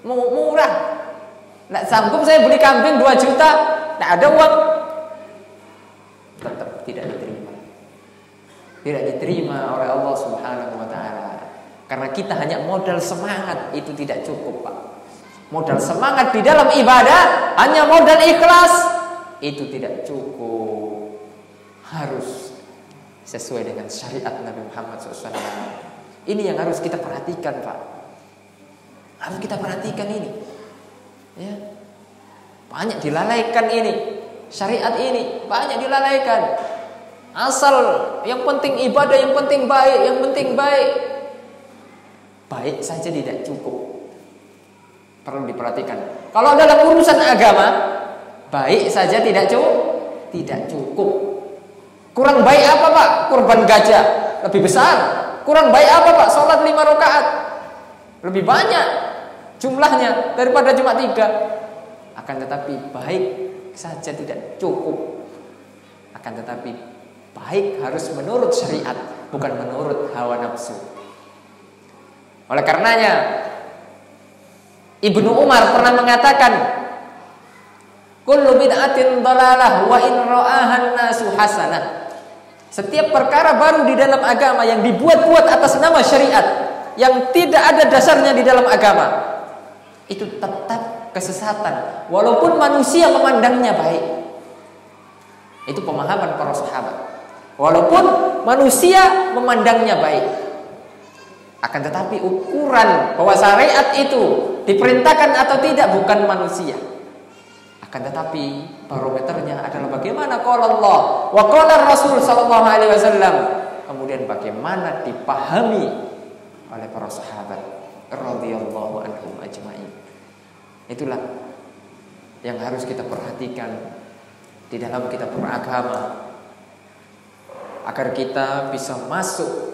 Murah. Nggak sanggup saya beli kambing 2 juta, nggak ada uang. tidak diterima oleh Allah Subhanahu wa taala. Karena kita hanya modal semangat itu tidak cukup, Pak. Modal semangat di dalam ibadah, hanya modal ikhlas itu tidak cukup. Harus sesuai dengan syariat Nabi Muhammad SAW. Ini yang harus kita perhatikan, Pak. Harus kita perhatikan ini. Ya. Banyak dilalaikan ini. Syariat ini banyak dilalaikan. Asal yang penting ibadah, yang penting baik, yang penting baik. Baik saja tidak cukup. Perlu diperhatikan. Kalau dalam urusan agama, baik saja tidak cukup. Tidak cukup. Kurang baik apa, Pak? Kurban gajah lebih besar. Kurang baik apa, Pak? Salat 5 rakaat lebih banyak jumlahnya daripada cuma 3. Akan tetapi baik saja tidak cukup. Akan tetapi baik harus menurut syariat, bukan menurut hawa nafsu. Oleh karenanya Ibnu Umar pernah mengatakan, kullu bid'atin dhalalah wa in ra'ahan nasu hasanah. Setiap perkara baru di dalam agama yang dibuat-buat atas nama syariat, yang tidak ada dasarnya di dalam agama, itu tetap kesesatan walaupun manusia memandangnya baik. Itu pemahaman para sahabat. Walaupun manusia memandangnya baik, akan tetapi ukuran bahwa syariat itu diperintahkan atau tidak bukan manusia. Akan tetapi barometernya adalah bagaimana qala Allah wa qala Rasul sallallahu alaihi wasallam. Kemudian bagaimana dipahami oleh para sahabat radhiyallahu anhum ajma'in. Itulah yang harus kita perhatikan di dalam kita beragama, agar kita bisa masuk,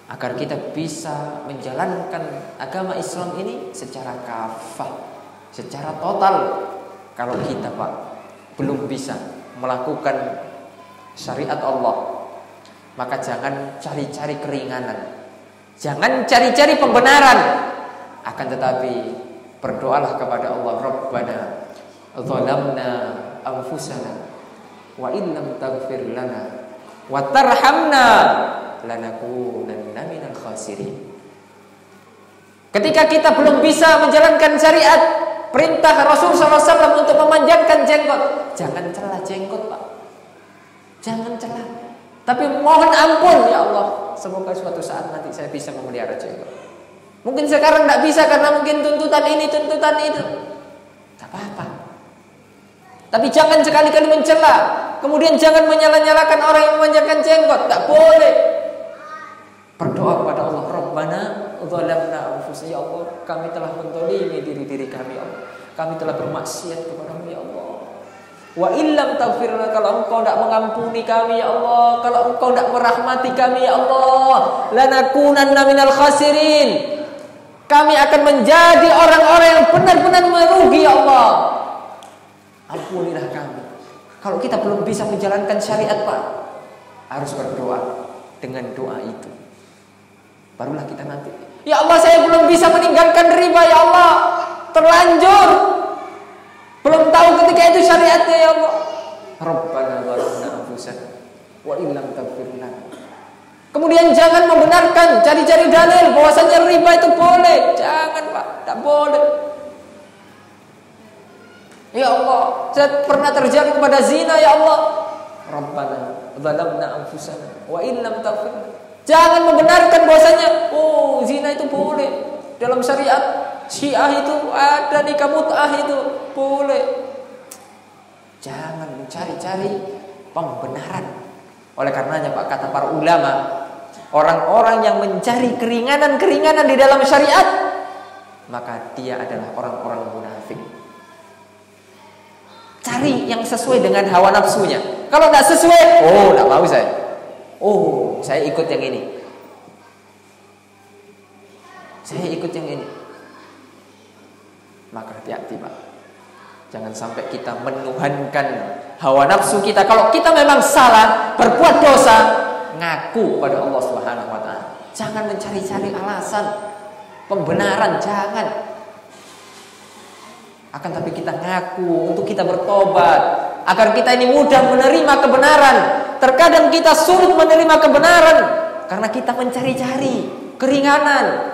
agar kita bisa menjalankan agama Islam ini secara kafah, secara total. Kalau kita, Pak, belum bisa melakukan syariat Allah, maka jangan cari-cari keringanan, jangan cari-cari pembenaran. Akan tetapi berdoalah kepada Allah, Rabbana zalamna anfusana wa illam taghfir lana wa tarhamna lanakunanna minal khasirin. Ketika kita belum bisa menjalankan syariat, perintah Rasul SAW untuk memanjangkan jenggot, jangan celah jenggot, Pak. Jangan celah. Tapi mohon ampun, ya Allah, semoga suatu saat nanti saya bisa memelihara jenggot. Mungkin sekarang tidak bisa karena mungkin tuntutan ini, tuntutan itu. Tak apa-apa. Tapi jangan sekali-kali mencela. Kemudian jangan menyala-nyalakan orang yang memanjangkan jenggot. Tak boleh. Berdoa kepada Allah, Rabbana zalamna anfusana, ya Allah, kami telah menzalimi diri-diri kami, ya Allah. Kami telah bermaksiat kepada-Mu, ya Allah. Wa illam taghfir lana, kalau Engkau tidak mengampuni kami, ya Allah, kalau Engkau tidak merahmati kami, ya Allah, lanakunanna minal khasirin. Kami akan menjadi orang-orang yang benar-benar merugi, ya Allah. Ampunilah kami. Kalau kita belum bisa menjalankan syariat, Pak, harus berdoa dengan doa itu. Barulah kita nanti, ya Allah, saya belum bisa meninggalkan riba, ya Allah. Terlanjur. Belum tahu ketika itu syariatnya, ya Allah. Rabbana zalamna anfusana wa illam taghfir lana. Kemudian jangan membenarkan, cari-cari dalil bahwasanya riba itu boleh. Jangan, Pak, tak boleh. Ya Allah, saya pernah terjadi kepada zina, ya Allah. Rabbana zalamna anfusana wa illam taghfir. Jangan membenarkan bahwasanya zina itu boleh. Dalam syariat Syiah itu ada nikah mut'ah itu boleh. Jangan mencari-cari pembenaran. Oleh karenanya, Pak, kata para ulama, orang-orang yang mencari keringanan-keringanan di dalam syariat, maka dia adalah orang-orang munafik. Cari yang sesuai dengan hawa nafsunya. Kalau tidak sesuai, tidak mau saya. Saya ikut yang ini. Saya ikut yang ini. Maka hati-hati, Pak. Jangan sampai kita menuhankan hawa nafsu kita. Kalau kita memang salah, berbuat dosa, ngaku pada Allah Subhanahu wa taala. Jangan mencari-cari alasan, pembenaran, jangan. Akan tapi kita ngaku untuk kita bertobat, agar kita ini mudah menerima kebenaran. terkadang kita sulit menerima kebenaran karena kita mencari-cari keringanan.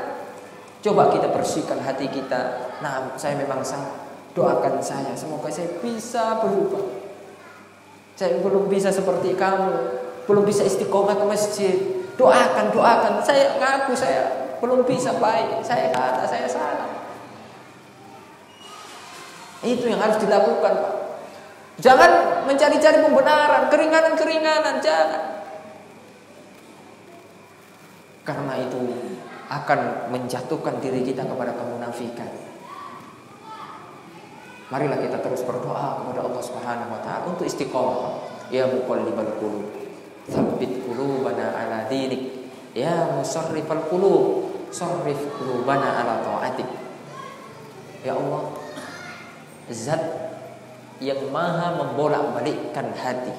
Coba kita bersihkan hati kita. Nah, saya memang salah. Doakan saya, semoga saya bisa berubah. Saya belum bisa seperti kamu, belum bisa istiqomah ke masjid. Doakan. Saya ngaku saya belum bisa baik. Saya salah. Itu yang harus dilakukan, Pak. Jangan mencari-cari pembenaran, keringanan, jangan. Karena itu akan menjatuhkan diri kita kepada kemunafikan. Marilah kita terus berdoa kepada Allah Subhanahu wa taala untuk istiqomah. Ya muqallibal qulub, tsabbit qulubana ala dinik. Ya musarrifal qulub, sarrif qulubana ala taatik. Ya Allah, Zat yang maha membolak-balikkan hati.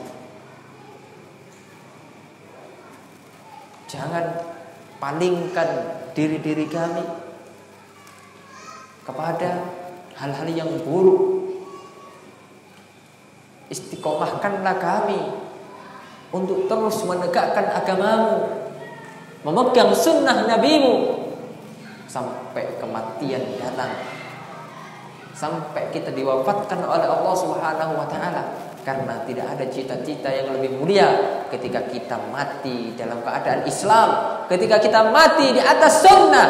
Jangan palingkan diri-diri kami kepada hal-hal yang buruk. Istiqomahkanlah kami untuk terus menegakkan agamamu, memegang sunnah nabimu sampai kematian datang, sampai kita diwafatkan oleh Allah Subhanahu wa taala. Karena tidak ada cita-cita yang lebih mulia ketika kita mati dalam keadaan Islam, ketika kita mati di atas sunnah.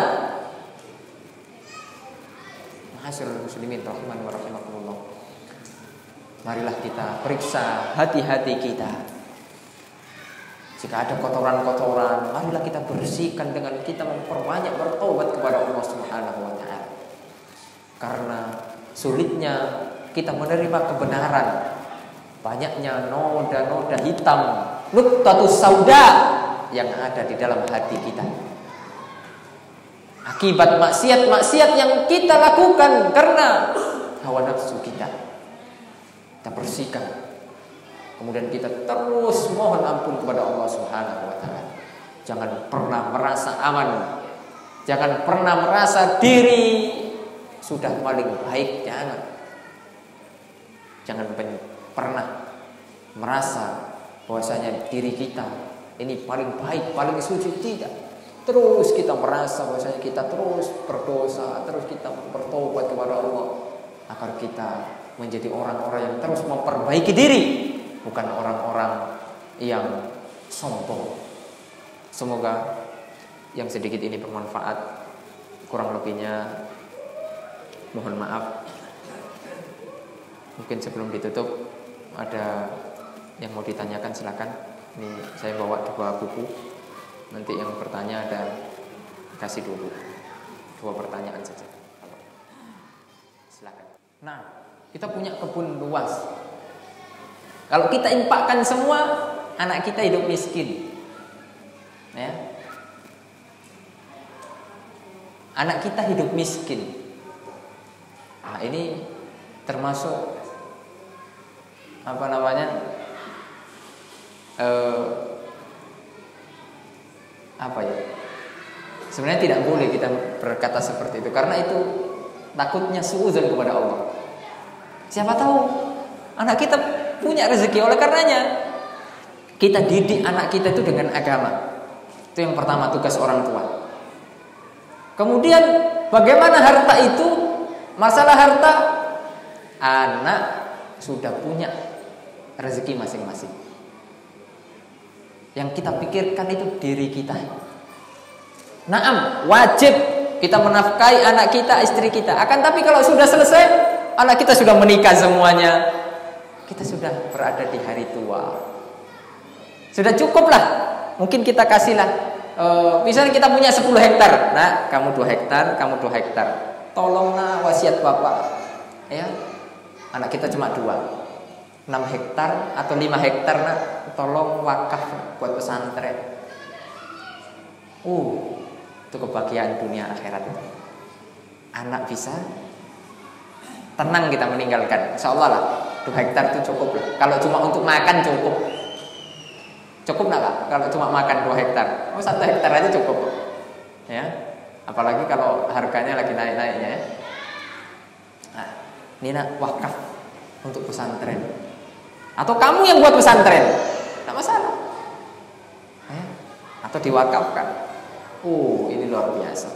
Ma'asyiral muslimin rahiman wa rahimakumullah. Marilah kita periksa hati-hati kita. Jika ada kotoran-kotoran, marilah kita bersihkan dengan kita memperbanyak bertobat kepada Allah Subhanahu wa taala. Karena sulitnya kita menerima kebenaran, banyaknya noda-noda hitam, nuqtatus sauda yang ada di dalam hati kita. Akibat maksiat-maksiat yang kita lakukan karena hawa nafsu kita. Kita bersihkan. Kemudian kita terus mohon ampun kepada Allah Subhanahu wa taala. Jangan pernah merasa aman. Jangan pernah merasa diri sudah paling baik, jangan. Jangan pernah merasa bahwasanya diri kita ini paling baik, paling suci, tidak. Terus kita merasa bahwasanya kita terus berdosa, terus kita bertobat kepada Allah agar kita menjadi orang-orang yang terus memperbaiki diri, bukan orang-orang yang sombong. Semoga yang sedikit ini bermanfaat. Kurang lebihnya mohon maaf. Mungkin sebelum ditutup ada yang mau ditanyakan, silakan. Ini saya bawa 2 buku. Nanti yang bertanya ada kasih dulu 2 pertanyaan saja. Silakan. Nah, kita punya kebun luas. Kalau kita infakkan semua, anak kita hidup miskin. Ya. Anak kita hidup miskin. Nah, ini termasuk apa namanya? Apa ya? Sebenarnya tidak boleh kita berkata seperti itu, karena itu takutnya suudzon kepada Allah. Siapa tahu anak kita punya rezeki, oleh karenanya kita didik anak kita itu dengan agama. Itu yang pertama, tugas orang tua. Kemudian bagaimana harta itu? Masalah harta, anak sudah punya rezeki masing-masing. Yang kita pikirkan itu diri kita. Naam, wajib kita menafkahi anak kita, istri kita. Akan tapi kalau sudah selesai, anak kita sudah menikah semuanya, kita sudah berada di hari tua. Sudah cukuplah. Mungkin kita kasihlah, misalnya kita punya 10 hektar. Nah, kamu 2 hektar, kamu 2 hektar. Tolonglah wasiat bapak. Ya, anak kita cuma 2. 6 hektar atau 5 hektar, nak, tolong wakaf buat pesantren. Itu kebahagiaan dunia akhirat itu. Anak bisa tenang kita meninggalkan. Insyaallah lah 2 hektar itu cukup lah. Kalau cuma untuk makan cukup. Cukup enggak, Pak? Kalau cuma makan 2 hektar. 1 hektar aja cukup. Ya. Apalagi kalau harganya lagi naik-naiknya ya. Nah, ini nak wakaf untuk pesantren. Atau kamu yang buat pesantren. tidak masalah. Ya. Atau diwakafkan. Ini luar biasa.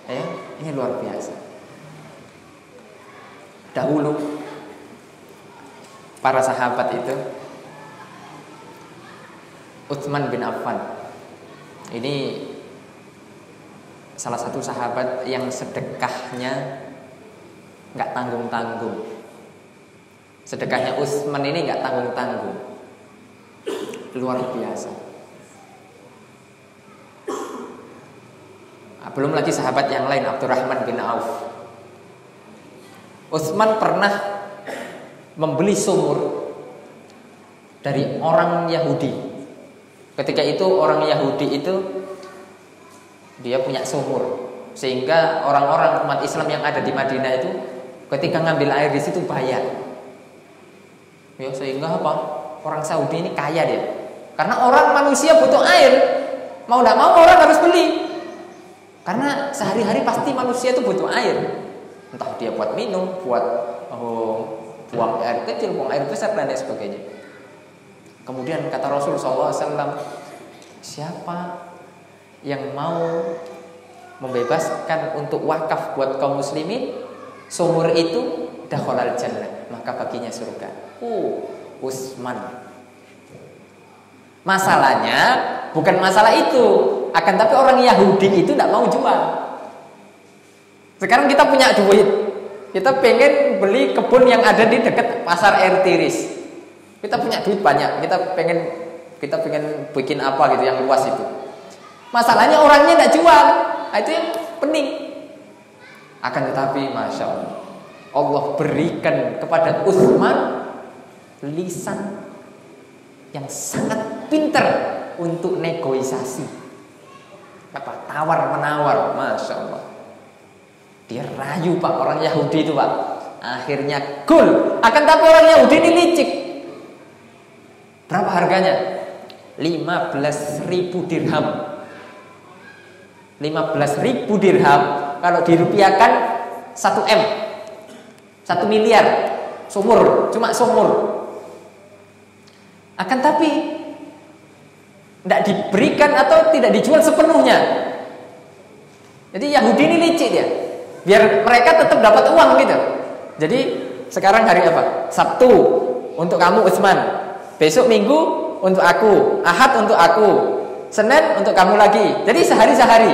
Ya, ini luar biasa. Dahulu para sahabat itu, Utsman bin Affan ini salah satu sahabat yang sedekahnya nggak tanggung-tanggung. Sedekahnya Utsman ini nggak tanggung-tanggung, luar biasa. Belum lagi sahabat yang lain, Abdurrahman bin Auf. Utsman pernah membeli sumur dari orang Yahudi. Ketika itu orang Yahudi itu dia punya sumur, sehingga orang-orang umat Islam yang ada di Madinah itu ketika ngambil air di situ bayar. Ya, sehingga apa? Orang Saudi ini kaya dia. Karena orang manusia butuh air, mau tidak mau orang harus beli. Karena sehari-hari pasti manusia itu butuh air. Entah dia buat minum, buat buang air kecil, buang air besar dan lain sebagainya. Kemudian kata Rasul SAW, siapa yang mau membebaskan untuk wakaf buat kaum muslimin, sumur itu dakhalal jannah, maka baginya surga. Utsman. Masalahnya bukan masalah itu, akan tapi orang Yahudi itu tidak mau jual. Sekarang kita punya duit, kita pengen beli kebun yang ada di dekat pasar air tiris. Kita punya duit banyak, kita pengen bikin apa gitu yang luas itu. Masalahnya orangnya tidak jual, itu yang pening. Akan tetapi masya Allah berikan kepada Utsman lisan yang sangat pintar untuk negosiasi, tawar menawar, masya Allah. Dia rayu pak orang Yahudi itu pak. Akhirnya gol. Akan tapi orang Yahudi ini licik. Berapa harganya? 15.000 dirham. 15.000 dirham kalau dirupiahkan 1 M, 1 miliar. Sumur, cuma sumur. Akan tapi tidak diberikan atau tidak dijual sepenuhnya. Jadi Yahudi ini licik dia, biar mereka tetap dapat uang gitu. Jadi sekarang hari apa? Sabtu untuk kamu Utsman, besok Minggu untuk aku, Ahad untuk aku, Senin untuk kamu lagi. Jadi sehari-sehari.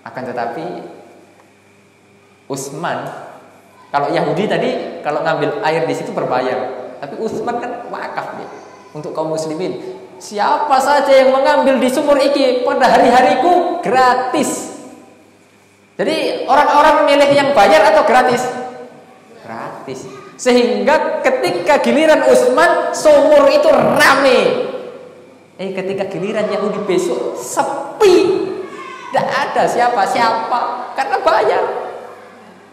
Akan tetapi Utsman, kalau Yahudi tadi kalau ngambil air di situ berbayar, tapi Utsman kan wakaf dia untuk kaum muslimin. Siapa saja yang mengambil di sumur iki pada hari-hariku gratis. Jadi orang-orang milih yang bayar atau gratis? Gratis. Sehingga ketika giliran Utsman, sumur itu rame. Ketika giliran Yahudi besok sepi. Tidak ada siapa-siapa karena bayar.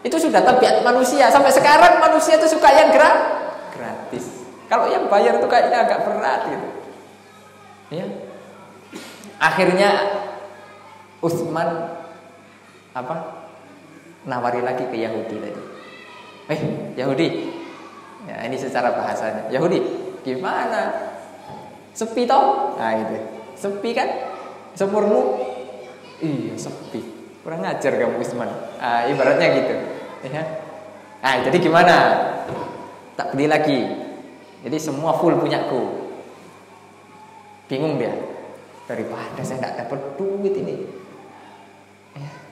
Itu sudah tabiat manusia. Sampai sekarang manusia itu suka yang gratis. Kalau yang bayar itu kayaknya agak berat gitu. Ya. Akhirnya Utsman nawari lagi ke Yahudi tadi. Yahudi. Ya, ini secara bahasanya. Yahudi, gimana? Sepi toh? Nah itu. Sepi kan? Sumurmu? Iya, sepi. Kurang ngajar kamu Utsman. Ibaratnya gitu. Ya. Jadi gimana? Tak beli lagi. Jadi semua full punyaku. Bingung dia. Daripada saya tidak dapat duit ini.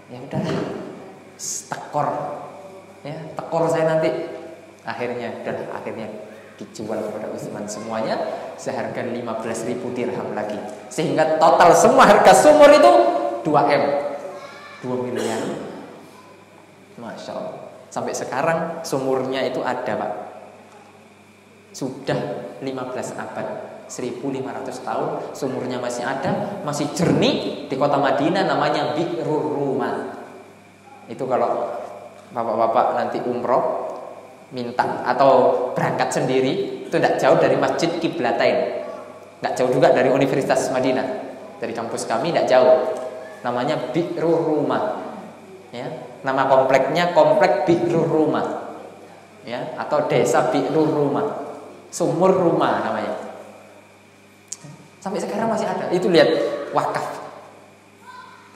Ya udahlah. Tekor saya nanti. Akhirnya dijual kepada Utsman semuanya seharga 15.000 dirham lagi. Sehingga total semua harga sumur itu 2 M. 2 miliar. Masya Allah. Sampai sekarang sumurnya itu ada pak. Sudah 15 abad, 1500 tahun sumurnya masih ada, masih jernih di kota Madinah, namanya Bi'rur Rumah. Itu kalau bapak-bapak nanti umroh minta atau berangkat sendiri, itu tidak jauh dari Masjid Qiblatain, tidak jauh juga dari Universitas Madinah. Dari kampus kami tidak jauh. Namanya Bi'rur Rumah. Ya, nama kompleknya Komplek Bi'rur Rumah. Ya, atau Desa Bi'rur Rumah. Sumur rumah namanya. Sampai sekarang masih ada. Itu lihat wakaf.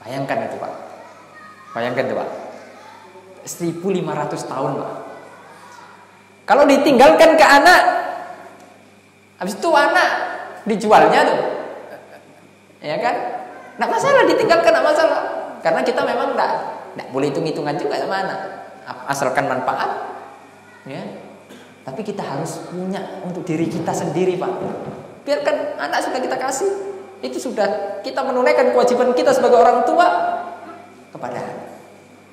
Bayangkan itu Pak. Bayangkan itu Pak. 1500 tahun Pak. Kalau ditinggalkan ke anak, habis itu anak dijualnya tuh, ya kan? Nggak masalah ditinggalkan, nggak masalah. Karena kita memang nggak boleh hitung-hitungan juga sama anak, asalkan manfaat, ya. Tapi kita harus punya untuk diri kita sendiri Pak. Biarkan anak sudah kita kasih, itu sudah kita menunaikan kewajiban kita sebagai orang tua kepada anak.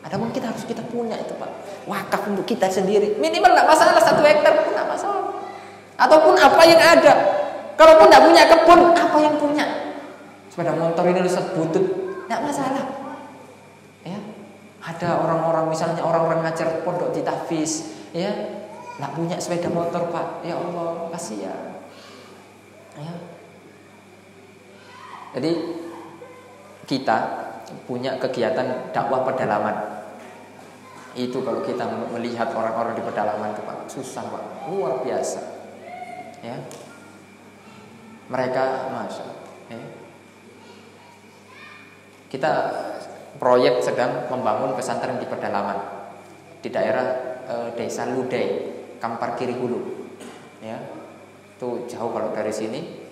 Adapun kita harus kita punya itu Pak, wakaf untuk kita sendiri. Minimal nggak masalah 1 hektar pun nggak masalah. Ataupun apa yang ada. Kalaupun nggak punya kebun, apa yang punya? Sepeda motor ini rusak butut, nggak masalah. Ya, ada orang-orang misalnya orang-orang ngajar pondok di tahfiz, ya, nggak punya sepeda motor Pak. Ya Allah, kasihan. Ya. Jadi kita punya kegiatan dakwah pedalaman. Itu kalau kita melihat orang-orang di pedalaman itu Pak, susah Pak, luar biasa. Ya. Mereka masya, ya. Kita proyek sedang membangun pesantren di pedalaman di daerah Desa Ludai, Kampar Kiri Hulu. Ya. Itu jauh kalau dari sini,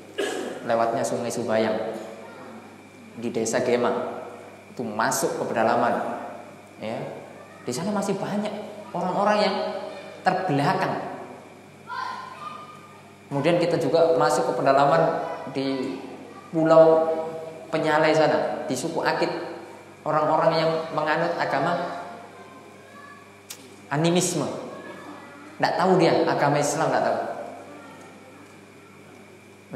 lewatnya Sungai Subayang. Di Desa Gemang. Itu masuk ke pedalaman. Ya. Di sana masih banyak orang-orang yang terbelakang. Kemudian kita juga masuk ke pedalaman di Pulau Penyalai sana, di suku Akit, orang-orang yang menganut agama animisme. Nggak tahu dia agama Islam, nggak tahu.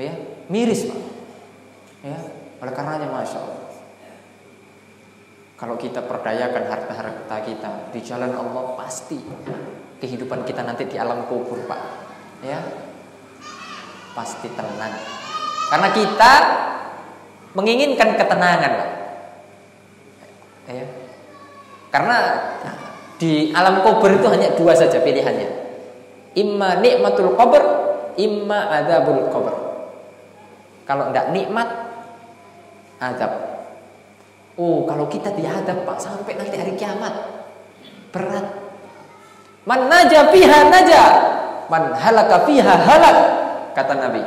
Ya, miris Pak. Ya, oleh karenanya masya Allah. Kalau kita perdayakan harta-harta kita di jalan Allah, pasti kehidupan kita nanti di alam kubur Pak, ya pasti tenang. Karena kita menginginkan ketenangan Pak, ya. Karena di alam kubur itu hanya 2 saja pilihannya, imma nikmatul qabr, imma adzabul qabr. Kalau tidak nikmat, azab. Oh, kalau kita diadab Pak sampai nanti hari kiamat, berat. Man naja fiha naja, man halaka fiha halak, kata Nabi.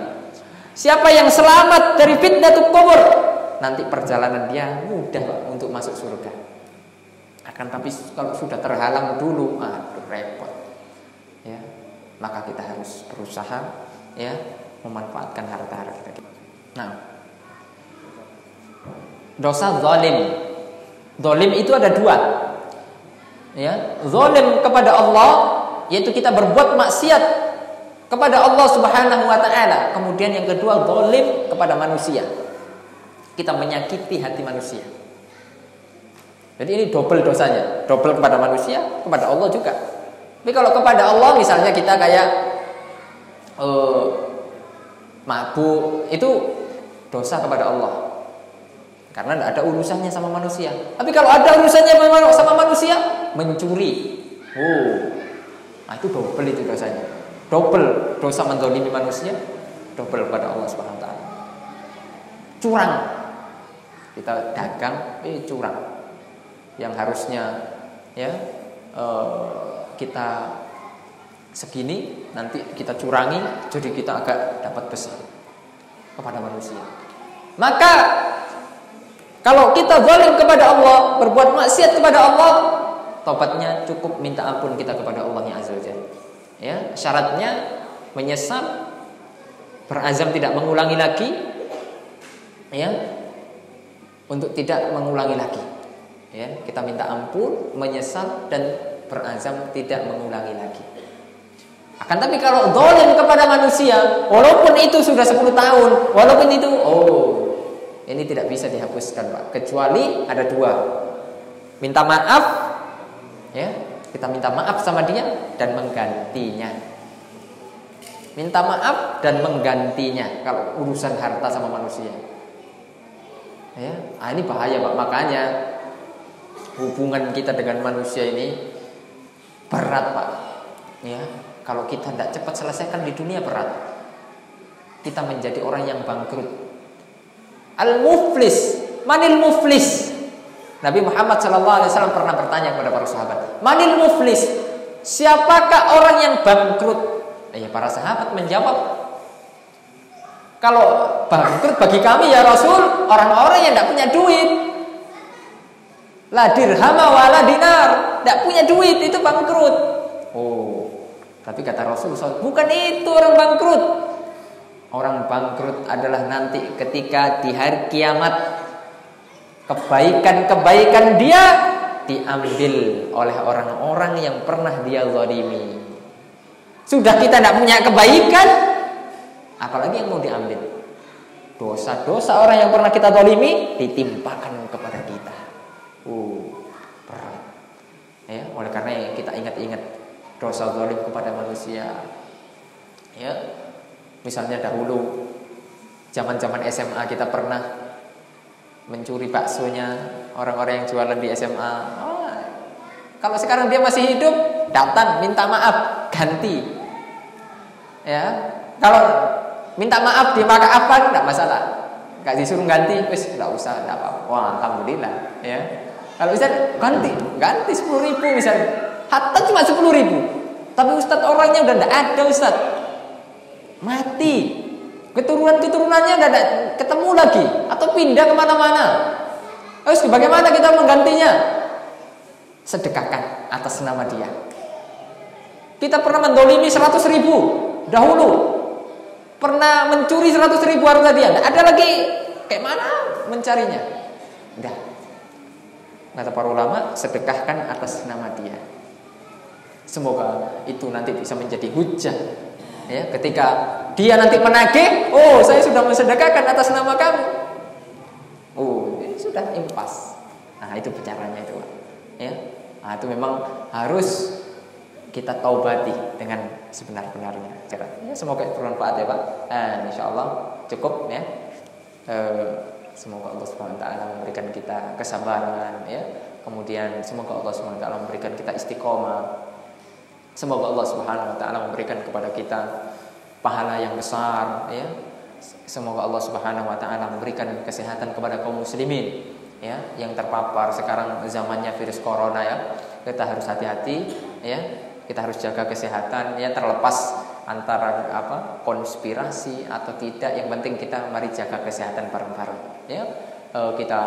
Siapa yang selamat dari fitnatul kubur, nanti perjalanan dia mudah Pak untuk masuk surga. Akan tapi kalau sudah terhalang dulu, aduh repot. Ya, maka kita harus berusaha ya memanfaatkan harta-harta kita. Nah, dosa zalim. Zalim itu ada 2. Ya, zalim kepada Allah, yaitu kita berbuat maksiat kepada Allah Subhanahu wa taala. Kemudian yang kedua, zalim kepada manusia. Kita menyakiti hati manusia. Jadi ini double dosanya, double kepada manusia, kepada Allah juga. Tapi kalau kepada Allah misalnya kita kayak mabuk, itu dosa kepada Allah. Karena tidak ada urusannya sama manusia. Tapi kalau ada urusannya sama manusia, mencuri. Nah itu double itu dosanya. Double dosa menzalimi manusia, double pada Allah Subhanahu wa taala. Curang. Kita dagang, curang. Yang harusnya ya kita segini, nanti kita curangi, jadi kita agak dapat besar kepada manusia. Maka kalau kita zalim kepada Allah, berbuat maksiat kepada Allah, tobatnya cukup minta ampun kita kepada Allah Azza wa Jalla. Ya, syaratnya menyesal, berazam tidak mengulangi lagi, ya, untuk tidak mengulangi lagi. Ya, kita minta ampun, menyesal dan berazam tidak mengulangi lagi. Akan tapi kalau zalim kepada manusia, walaupun itu sudah 10 tahun, walaupun itu ini tidak bisa dihapuskan Pak, kecuali ada 2. Minta maaf, ya, kita minta maaf sama dia dan menggantinya. Minta maaf dan menggantinya kalau urusan harta sama manusia. Ya, ini bahaya Pak. Makanya hubungan kita dengan manusia ini berat Pak. Ya, Kalau kita tidak cepat selesaikan di dunia berat, kita menjadi orang yang bangkrut. Al-muflis, manil muflis? Nabi Muhammad SAW pernah bertanya kepada para sahabat, manil muflis? Siapakah orang yang bangkrut? Ya, para sahabat menjawab, kalau bangkrut bagi kami ya Rasul, orang-orang yang tidak punya duit. La dirhama wala dinar, tidak punya duit itu bangkrut. Oh, tapi kata Rasul, bukan itu orang bangkrut. Orang bangkrut adalah nanti ketika di hari kiamat kebaikan-kebaikan dia diambil oleh orang-orang yang pernah dia zalimi. Sudah kita tidak punya kebaikan, apalagi yang mau diambil. Dosa-dosa orang yang pernah kita zalimi ditimpakan kepada kita. Berat. Ya, oleh karena kita ingat-ingat dosa zalim kepada manusia. Ya, misalnya dahulu zaman-zaman SMA kita pernah mencuri baksonya orang-orang yang jualan di SMA. Kalau sekarang dia masih hidup, datang minta maaf, ganti. Ya, kalau minta maaf dia maka apa tidak masalah. Gak disuruh ganti, wis tidak usah, tidak apa-apa. Wah, alhamdulillah. Ya, kalau Ustaz ganti 10.000 misalnya, hatta cuma 10.000. Tapi Ustaz orangnya udah tidak ada Ustaz, mati, keturunannya udah tidak ketemu lagi atau pindah kemana-mana. Terus bagaimana kita menggantinya? Sedekahkan atas nama dia. Kita pernah mendolimi 100.000 dahulu, pernah mencuri 100.000 harta dia. Ada lagi, kayak mana mencarinya? Udah. Kata para ulama, sedekahkan atas nama dia. Semoga itu nanti bisa menjadi hujah. Ya, ketika dia nanti menagih, oh saya sudah mensedekahkan atas nama kamu. Oh, ini sudah impas. Nah itu bicaranya itu, Pak. Ya, nah, itu memang harus kita taubati dengan sebenar-benarnya. Ya, semoga bermanfaat ya Pak. Insya Allah cukup ya. Semoga Allah Subhanahu Wa Taala memberikan kita kesabaran ya. Kemudian semoga Allah Subhanahu Wa Taala memberikan kita istiqomah. Semoga Allah Subhanahu Wa Taala memberikan kepada kita pahala yang besar ya. Semoga Allah Subhanahu Wa Taala memberikan kesehatan kepada kaum muslimin ya yang terpapar sekarang zamannya virus corona ya. Kita harus hati-hati ya. Kita harus jaga kesehatan ya, terlepas antara konspirasi atau tidak, yang penting kita mari jaga kesehatan bareng-bareng ya. Kita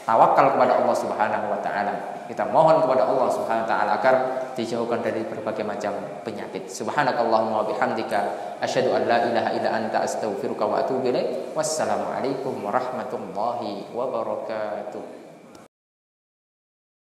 tawakal kepada Allah Subhanahu Wa Taala, kita mohon kepada Allah Subhanahu Wa Taala agar dijauhkan dari berbagai macam penyakit. Subhanakallahumma wa bihamdika asyhadu an la ilaha illa anta astaghfiruka wa atubu ilaik. Wassalamualaikum warahmatullahi wabarakatuh.